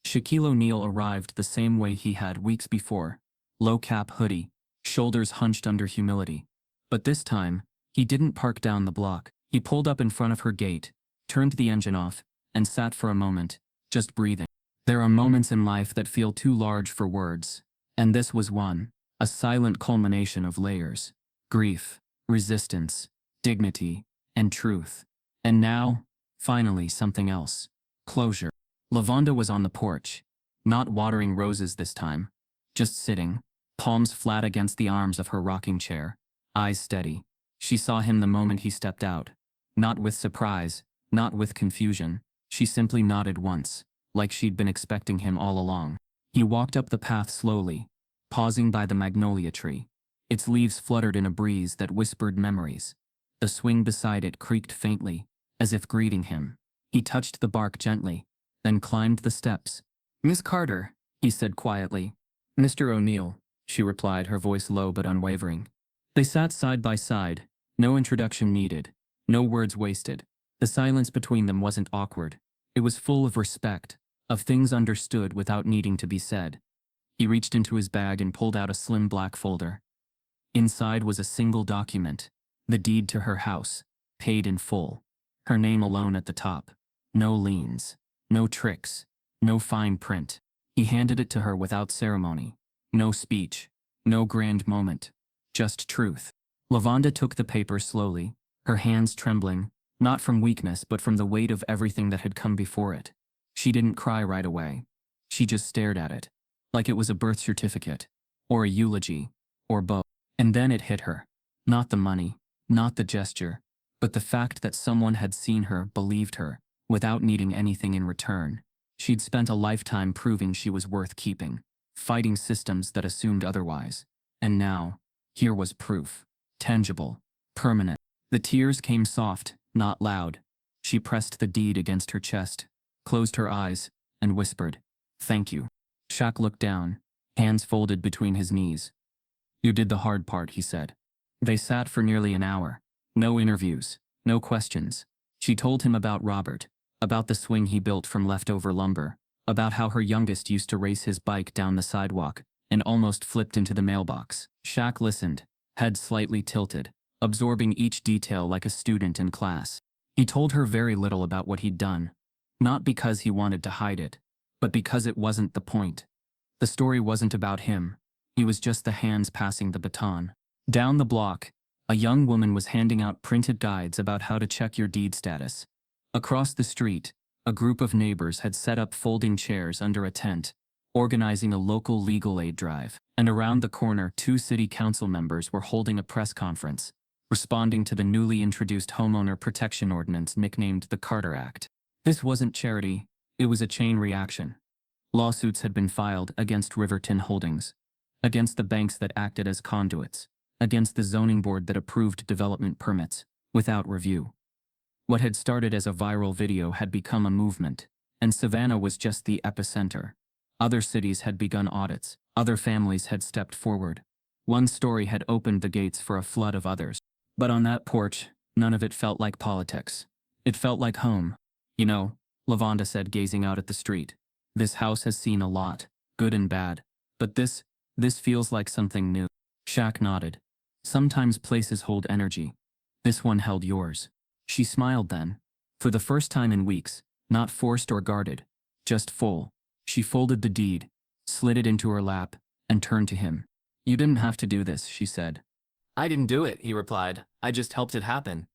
A: Shaquille O'Neal arrived the same way he had weeks before, low-cap hoodie, shoulders hunched under humility. But this time, he didn't park down the block. He pulled up in front of her gate, turned the engine off, and sat for a moment, just breathing. There are moments in life that feel too large for words, and this was one, a silent culmination of layers: grief, resistance, dignity, and truth. And now, finally, something else: closure. Levanda was on the porch, not watering roses this time, just sitting, palms flat against the arms of her rocking chair, eyes steady. She saw him the moment he stepped out, not with surprise, not with confusion. She simply nodded once, like she'd been expecting him all along. He walked up the path slowly, pausing by the magnolia tree. Its leaves fluttered in a breeze that whispered memories. The swing beside it creaked faintly, as if greeting him. He touched the bark gently, then climbed the steps. "Miss Carter," he said quietly. "Mr. O'Neal," she replied, her voice low but unwavering. They sat side by side, no introduction needed, no words wasted. The silence between them wasn't awkward. It was full of respect, of things understood without needing to be said. He reached into his bag and pulled out a slim black folder. Inside was a single document, the deed to her house, paid in full. Her name alone at the top. No liens, no tricks, no fine print. He handed it to her without ceremony. No speech, no grand moment, just truth. Levanda took the paper slowly, her hands trembling, not from weakness but from the weight of everything that had come before it. She didn't cry right away. She just stared at it, like it was a birth certificate, or a eulogy, or both. And then it hit her. Not the money, not the gesture, but the fact that someone had seen her, believed her, without needing anything in return. She'd spent a lifetime proving she was worth keeping, fighting systems that assumed otherwise. And now, here was proof. Tangible. Permanent. The tears came soft, not loud. She pressed the deed against her chest, closed her eyes, and whispered, "Thank you." Shaq looked down, hands folded between his knees. "You did the hard part," he said. They sat for nearly an hour. No interviews, no questions. She told him about Robert, about the swing he built from leftover lumber, about how her youngest used to race his bike down the sidewalk and almost flipped into the mailbox. Shaq listened, head slightly tilted, absorbing each detail like a student in class. He told her very little about what he'd done, not because he wanted to hide it, but because it wasn't the point. The story wasn't about him. He was just the hands passing the baton. Down the block, a young woman was handing out printed guides about how to check your deed status. Across the street, a group of neighbors had set up folding chairs under a tent, organizing a local legal aid drive. And around the corner, 2 city council members were holding a press conference, responding to the newly introduced homeowner protection ordinance nicknamed the Carter Act. This wasn't charity, it was a chain reaction. Lawsuits had been filed against Riverton Holdings, against the banks that acted as conduits, against the zoning board that approved development permits, without review. What had started as a viral video had become a movement, and Savannah was just the epicenter. Other cities had begun audits, other families had stepped forward. One story had opened the gates for a flood of others. But on that porch, none of it felt like politics. It felt like home. "You know," Levanda said, gazing out at the street, "this house has seen a lot, good and bad. But this feels like something new." Shaq nodded. "Sometimes places hold energy. This one held yours." She smiled then. For the first time in weeks, not forced or guarded, just full. She folded the deed, slid it into her lap, and turned to him. "You didn't have to do this," she said.
B: "I didn't do it," he replied. "I just helped it happen."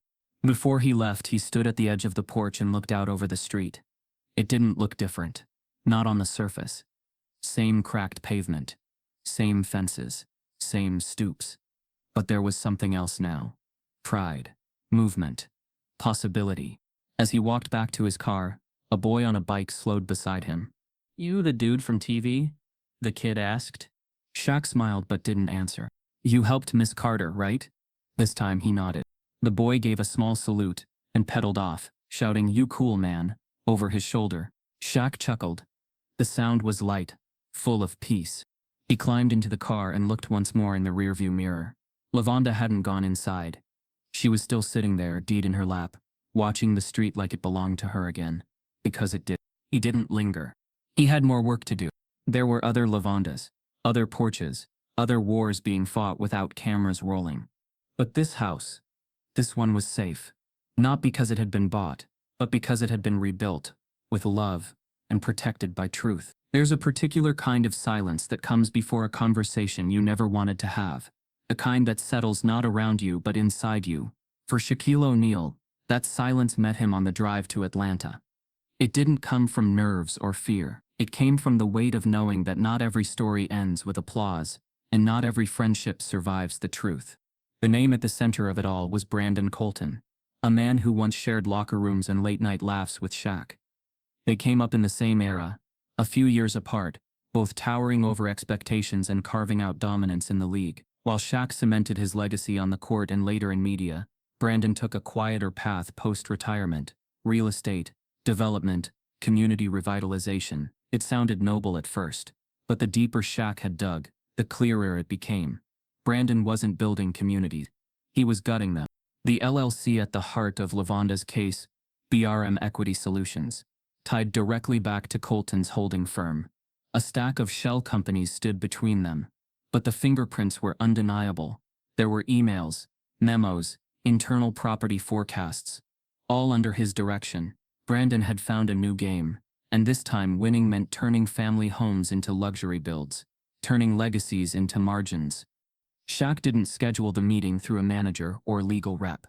A: Before he left, he stood at the edge of the porch and looked out over the street. It didn't look different. Not on the surface. Same cracked pavement. Same fences. Same stoops. But there was something else now. Pride. Movement. Possibility. As he walked back to his car, a boy on a bike slowed beside him. "You the dude from TV?" the kid asked. Shaq smiled but didn't answer. "You helped Miss Carter, right?" This time he nodded. The boy gave a small salute and pedaled off, shouting, "You cool, man," over his shoulder. Shaq chuckled. The sound was light, full of peace. He climbed into the car and looked once more in the rearview mirror. Levanda hadn't gone inside. She was still sitting there, deed in her lap, watching the street like it belonged to her again. Because it did. He didn't linger. He had more work to do. There were other Levandas, other porches, other wars being fought without cameras rolling. But this house, this one was safe. Not because it had been bought, but because it had been rebuilt, with love, and protected by truth. There's a particular kind of silence that comes before a conversation you never wanted to have. The kind that settles not around you but inside you. For Shaquille O'Neal, that silence met him on the drive to Atlanta. It didn't come from nerves or fear. It came from the weight of knowing that not every story ends with applause, and not every friendship survives the truth. The name at the center of it all was Brandon Colton, a man who once shared locker rooms and late-night laughs with Shaq. They came up in the same era, a few years apart, both towering over expectations and carving out dominance in the league. While Shaq cemented his legacy on the court and later in media, Brandon took a quieter path post-retirement: real estate, development, community revitalization. It sounded noble at first, but the deeper Shaq had dug, the clearer it became. Brandon wasn't building communities. He was gutting them. The LLC at the heart of Levanda's case, BRM Equity Solutions, tied directly back to Colton's holding firm. A stack of shell companies stood between them. But the fingerprints were undeniable. There were emails, memos, internal property forecasts. All under his direction. Brandon had found a new game, and this time winning meant turning family homes into luxury builds, turning legacies into margins. Shaq didn't schedule the meeting through a manager or legal rep.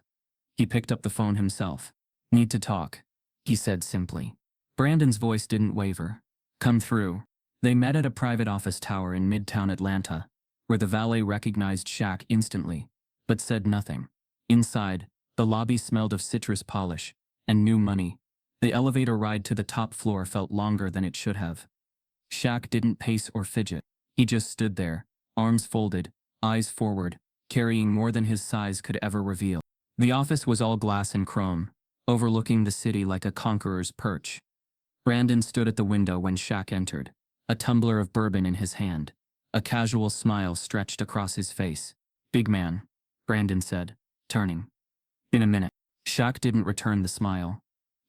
A: He picked up the phone himself. "Need to talk," he said simply. Brandon's voice didn't waver. "Come through." They met at a private office tower in Midtown Atlanta, where the valet recognized Shaq instantly, but said nothing. Inside, the lobby smelled of citrus polish and new money. The elevator ride to the top floor felt longer than it should have. Shaq didn't pace or fidget. He just stood there, arms folded, eyes forward, carrying more than his size could ever reveal. The office was all glass and chrome, overlooking the city like a conqueror's perch. Brandon stood at the window when Shaq entered, a tumbler of bourbon in his hand. A casual smile stretched across his face. "Big man," Brandon said, turning. "In a minute." Shaq didn't return the smile.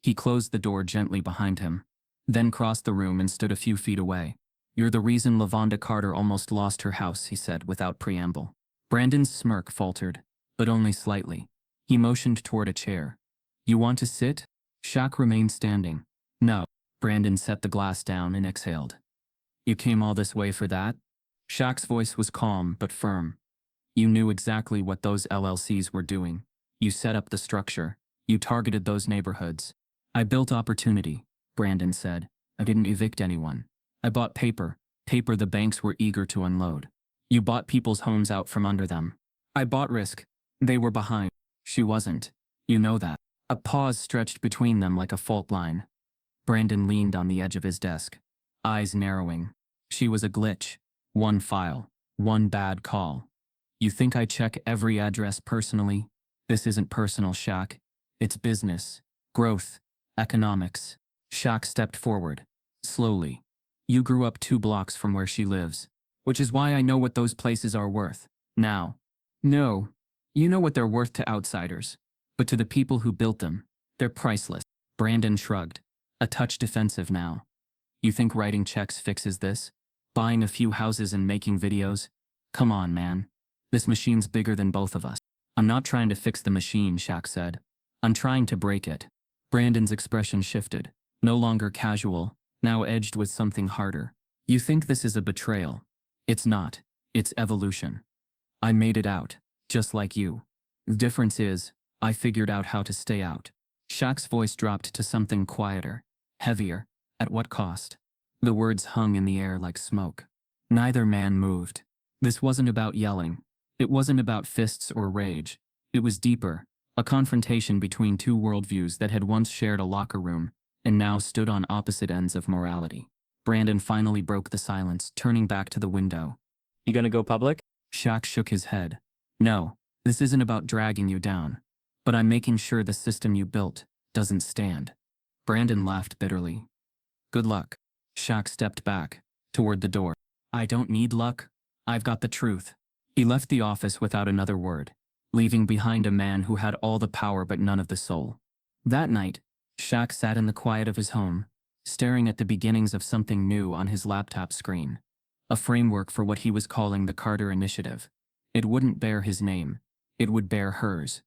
A: He closed the door gently behind him, then crossed the room and stood a few feet away. "You're the reason Levanda Carter almost lost her house," he said without preamble. Brandon's smirk faltered, but only slightly. He motioned toward a chair. "You want to sit?" Shaq remained standing. "No." Brandon set the glass down and exhaled. "You came all this way for that?" Shaq's voice was calm but firm. "You knew exactly what those LLCs were doing. You set up the structure. You targeted those neighborhoods." "I built opportunity," Brandon said. "I didn't evict anyone. I bought paper the banks were eager to unload. You bought people's homes out from under them. I bought risk. They were behind. She wasn't. You know that." A pause stretched between them like a fault line. Brandon leaned on the edge of his desk, eyes narrowing. "She was a glitch. One file. One bad call. You think I check every address personally? This isn't personal, Shaq. It's business. Growth. Economics." Shaq stepped forward, slowly. "You grew up 2 blocks from where she lives, which is why I know what those places are worth. Now. No. You know what they're worth to outsiders. But to the people who built them, they're priceless." Brandon shrugged, a touch defensive now. "You think writing checks fixes this? Buying a few houses and making videos? Come on, man. This machine's bigger than both of us." "I'm not trying to fix the machine," Shaq said. "I'm trying to break it." Brandon's expression shifted, no longer casual, now edged with something harder. "You think this is a betrayal? It's not. It's evolution. I made it out, just like you. The difference is, I figured out how to stay out." Shaq's voice dropped to something quieter, heavier. "At what cost?" The words hung in the air like smoke. Neither man moved. This wasn't about yelling. It wasn't about fists or rage. It was deeper, a confrontation between 2 worldviews that had once shared a locker room and now stood on opposite ends of morality. Brandon finally broke the silence, turning back to the window. "You gonna go public?" Shaq shook his head. "No, this isn't about dragging you down. But I'm making sure the system you built doesn't stand." Brandon laughed bitterly. "Good luck." Shaq stepped back, toward the door. "I don't need luck. I've got the truth." He left the office without another word, leaving behind a man who had all the power but none of the soul. That night, Shaq sat in the quiet of his home, staring at the beginnings of something new on his laptop screen. A framework for what he was calling the Carter Initiative. It wouldn't bear his name. It would bear hers.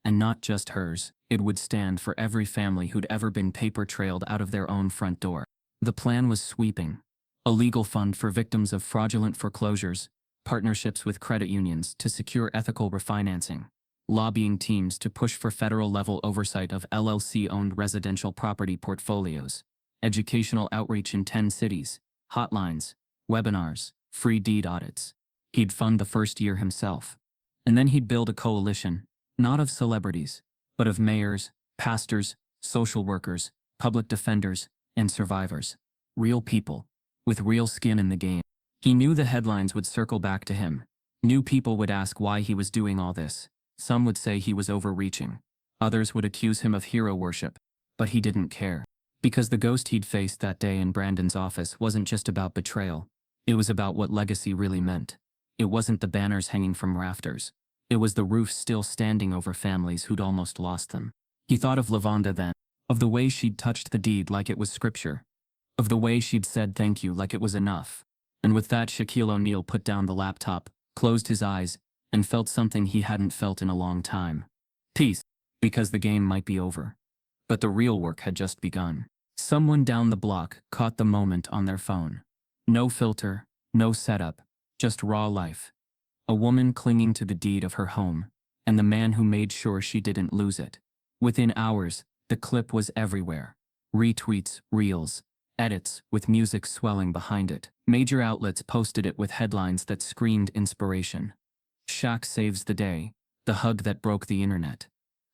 A: And not just hers, it would stand for every family who'd ever been paper trailed out of their own front door. The plan was sweeping. A legal fund for victims of fraudulent foreclosures, partnerships with credit unions to secure ethical refinancing, lobbying teams to push for federal-level oversight of LLC-owned residential property portfolios, educational outreach in 10 cities, hotlines, webinars, free deed audits. He'd fund the first year himself. And then he'd build a coalition, not of celebrities, but of mayors, pastors, social workers, public defenders, and survivors. Real people, with real skin in the game. He knew the headlines would circle back to him. New people would ask why he was doing all this. Some would say he was overreaching. Others would accuse him of hero worship. But he didn't care. Because the ghost he'd faced that day in Brandon's office wasn't just about betrayal. It was about what legacy really meant. It wasn't the banners hanging from rafters. It was the roofs still standing over families who'd almost lost them. He thought of Levanda then, of the way she'd touched the deed like it was scripture, of the way she'd said thank you like it was enough. And with that, Shaquille O'Neal put down the laptop, closed his eyes, and felt something he hadn't felt in a long time. Peace, because the game might be over. But the real work had just begun. Someone down the block caught the moment on their phone. No filter, no setup, just raw life. A woman clinging to the deed of her home, and the man who made sure she didn't lose it. Within hours, the clip was everywhere. Retweets, reels, edits with music swelling behind it. Major outlets posted it with headlines that screamed inspiration. Shaq saves the day, the hug that broke the internet.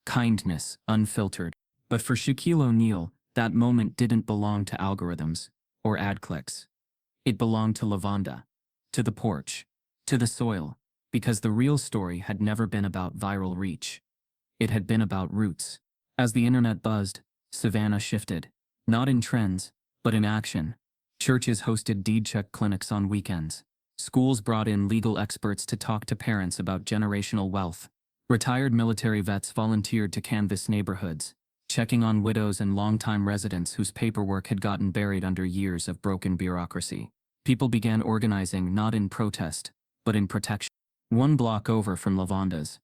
A: Kindness, unfiltered. But for Shaquille O'Neal, that moment didn't belong to algorithms or ad clicks. It belonged to Levanda, to the porch, to the soil, because the real story had never been about viral reach. It had been about roots. As the internet buzzed, Savannah shifted, not in trends, but in action. Churches hosted deed check clinics on weekends. Schools brought in legal experts to talk to parents about generational wealth. Retired military vets volunteered to canvass neighborhoods, checking on widows and longtime residents whose paperwork had gotten buried under years of broken bureaucracy. People began organizing not in protest, but in protection. One block over from Levanda's,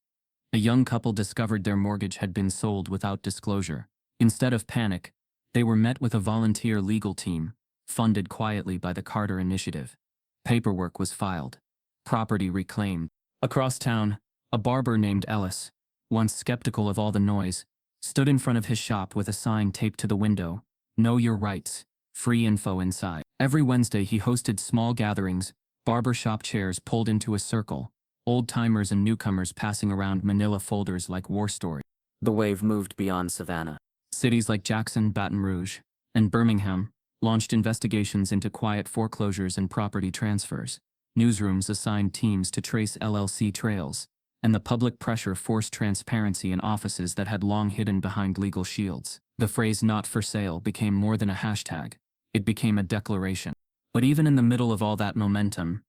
A: a young couple discovered their mortgage had been sold without disclosure. Instead of panic, they were met with a volunteer legal team, funded quietly by the Carter Initiative. Paperwork was filed. Property reclaimed. Across town, a barber named Ellis, once skeptical of all the noise, stood in front of his shop with a sign taped to the window, "Know your rights, free info inside." Every Wednesday he hosted small gatherings, barbershop chairs pulled into a circle, old-timers and newcomers passing around manila folders like war stories. The wave moved beyond Savannah. Cities like Jackson, Baton Rouge, and Birmingham launched investigations into quiet foreclosures and property transfers. Newsrooms assigned teams to trace LLC trails, and the public pressure forced transparency in offices that had long hidden behind legal shields. The phrase "not for sale" became more than a hashtag. It became a declaration. But even in the middle of all that momentum,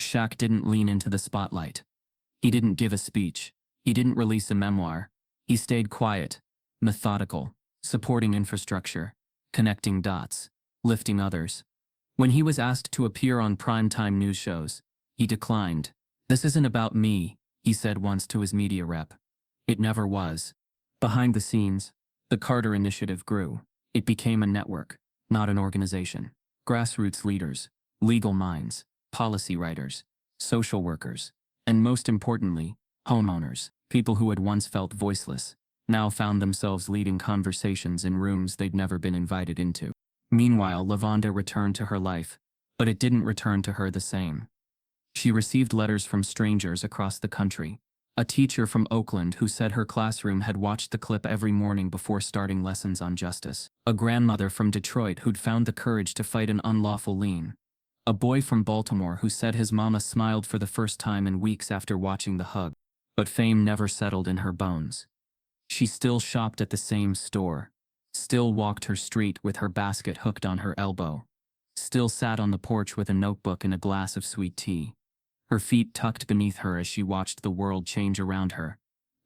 A: Shaq didn't lean into the spotlight. He didn't give a speech. He didn't release a memoir. He stayed quiet, methodical, supporting infrastructure, connecting dots, lifting others. When he was asked to appear on primetime news shows, he declined. "This isn't about me," he said once to his media rep. It never was. Behind the scenes, the Carter Initiative grew. It became a network, not an organization. Grassroots leaders, legal minds, policy writers, social workers, and most importantly, homeowners, people who had once felt voiceless, now found themselves leading conversations in rooms they'd never been invited into. Meanwhile, Levanda returned to her life, but it didn't return to her the same. She received letters from strangers across the country. A teacher from Oakland who said her classroom had watched the clip every morning before starting lessons on justice. A grandmother from Detroit who'd found the courage to fight an unlawful lien. A boy from Baltimore who said his mama smiled for the first time in weeks after watching the hug. But fame never settled in her bones. She still shopped at the same store, still walked her street with her basket hooked on her elbow, still sat on the porch with a notebook and a glass of sweet tea. Her feet tucked beneath her as she watched the world change around her,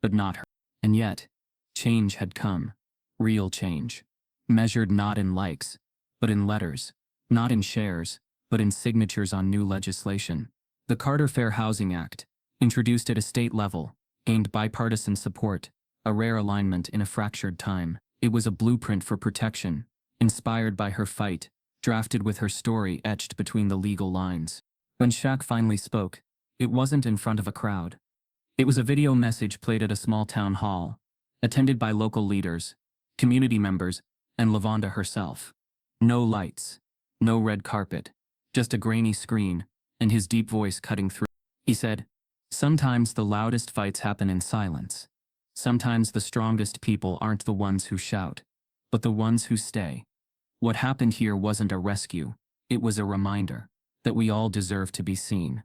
A: but not her. And yet, change had come. Real change. Measured not in likes, but in letters. Not in shares, but in signatures on new legislation. The Carter Fair Housing Act, introduced at a state level, gained bipartisan support, a rare alignment in a fractured time. It was a blueprint for protection, inspired by her fight, drafted with her story etched between the legal lines. When Shaq finally spoke, it wasn't in front of a crowd. It was a video message played at a small town hall, attended by local leaders, community members, and Levanda herself. No lights, no red carpet, just a grainy screen, and his deep voice cutting through. He said, "Sometimes the loudest fights happen in silence. Sometimes the strongest people aren't the ones who shout, but the ones who stay. What happened here wasn't a rescue, it was a reminder that we all deserve to be seen.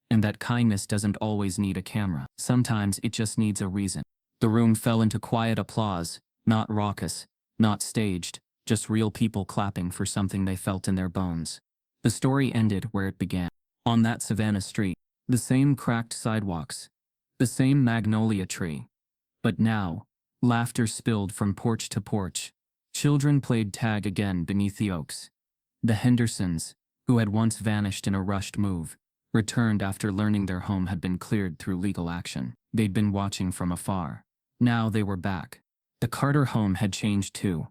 A: And that kindness doesn't always need a camera. Sometimes it just needs a reason." The room fell into quiet applause, not raucous, not staged, just real people clapping for something they felt in their bones. The story ended where it began. On that Savannah street, the same cracked sidewalks, the same magnolia tree. But now, laughter spilled from porch to porch. Children played tag again beneath the oaks. The Hendersons, who had once vanished in a rushed move, returned after learning their home had been cleared through legal action. They'd been watching from afar. Now they were back. The Carter home had changed too.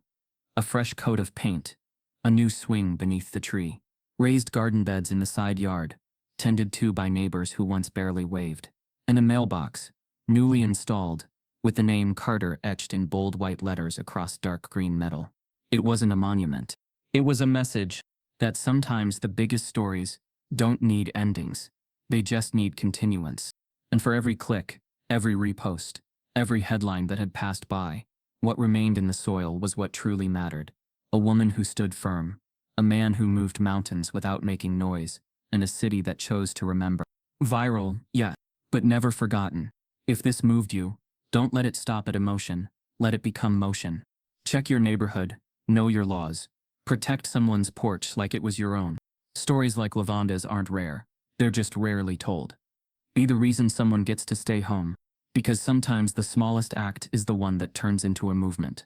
A: A fresh coat of paint, a new swing beneath the tree, raised garden beds in the side yard, tended to by neighbors who once barely waved, and a mailbox, newly installed, with the name Carter etched in bold white letters across dark green metal. It wasn't a monument. It was a message that sometimes the biggest stories don't need endings. They just need continuance. And for every click, every repost, every headline that had passed by, what remained in the soil was what truly mattered. A woman who stood firm, a man who moved mountains without making noise, and a city that chose to remember. Viral, yeah, but never forgotten. If this moved you, don't let it stop at emotion, let it become motion. Check your neighborhood, know your laws. Protect someone's porch like it was your own. Stories like Levanda's aren't rare, they're just rarely told. Be the reason someone gets to stay home, because sometimes the smallest act is the one that turns into a movement.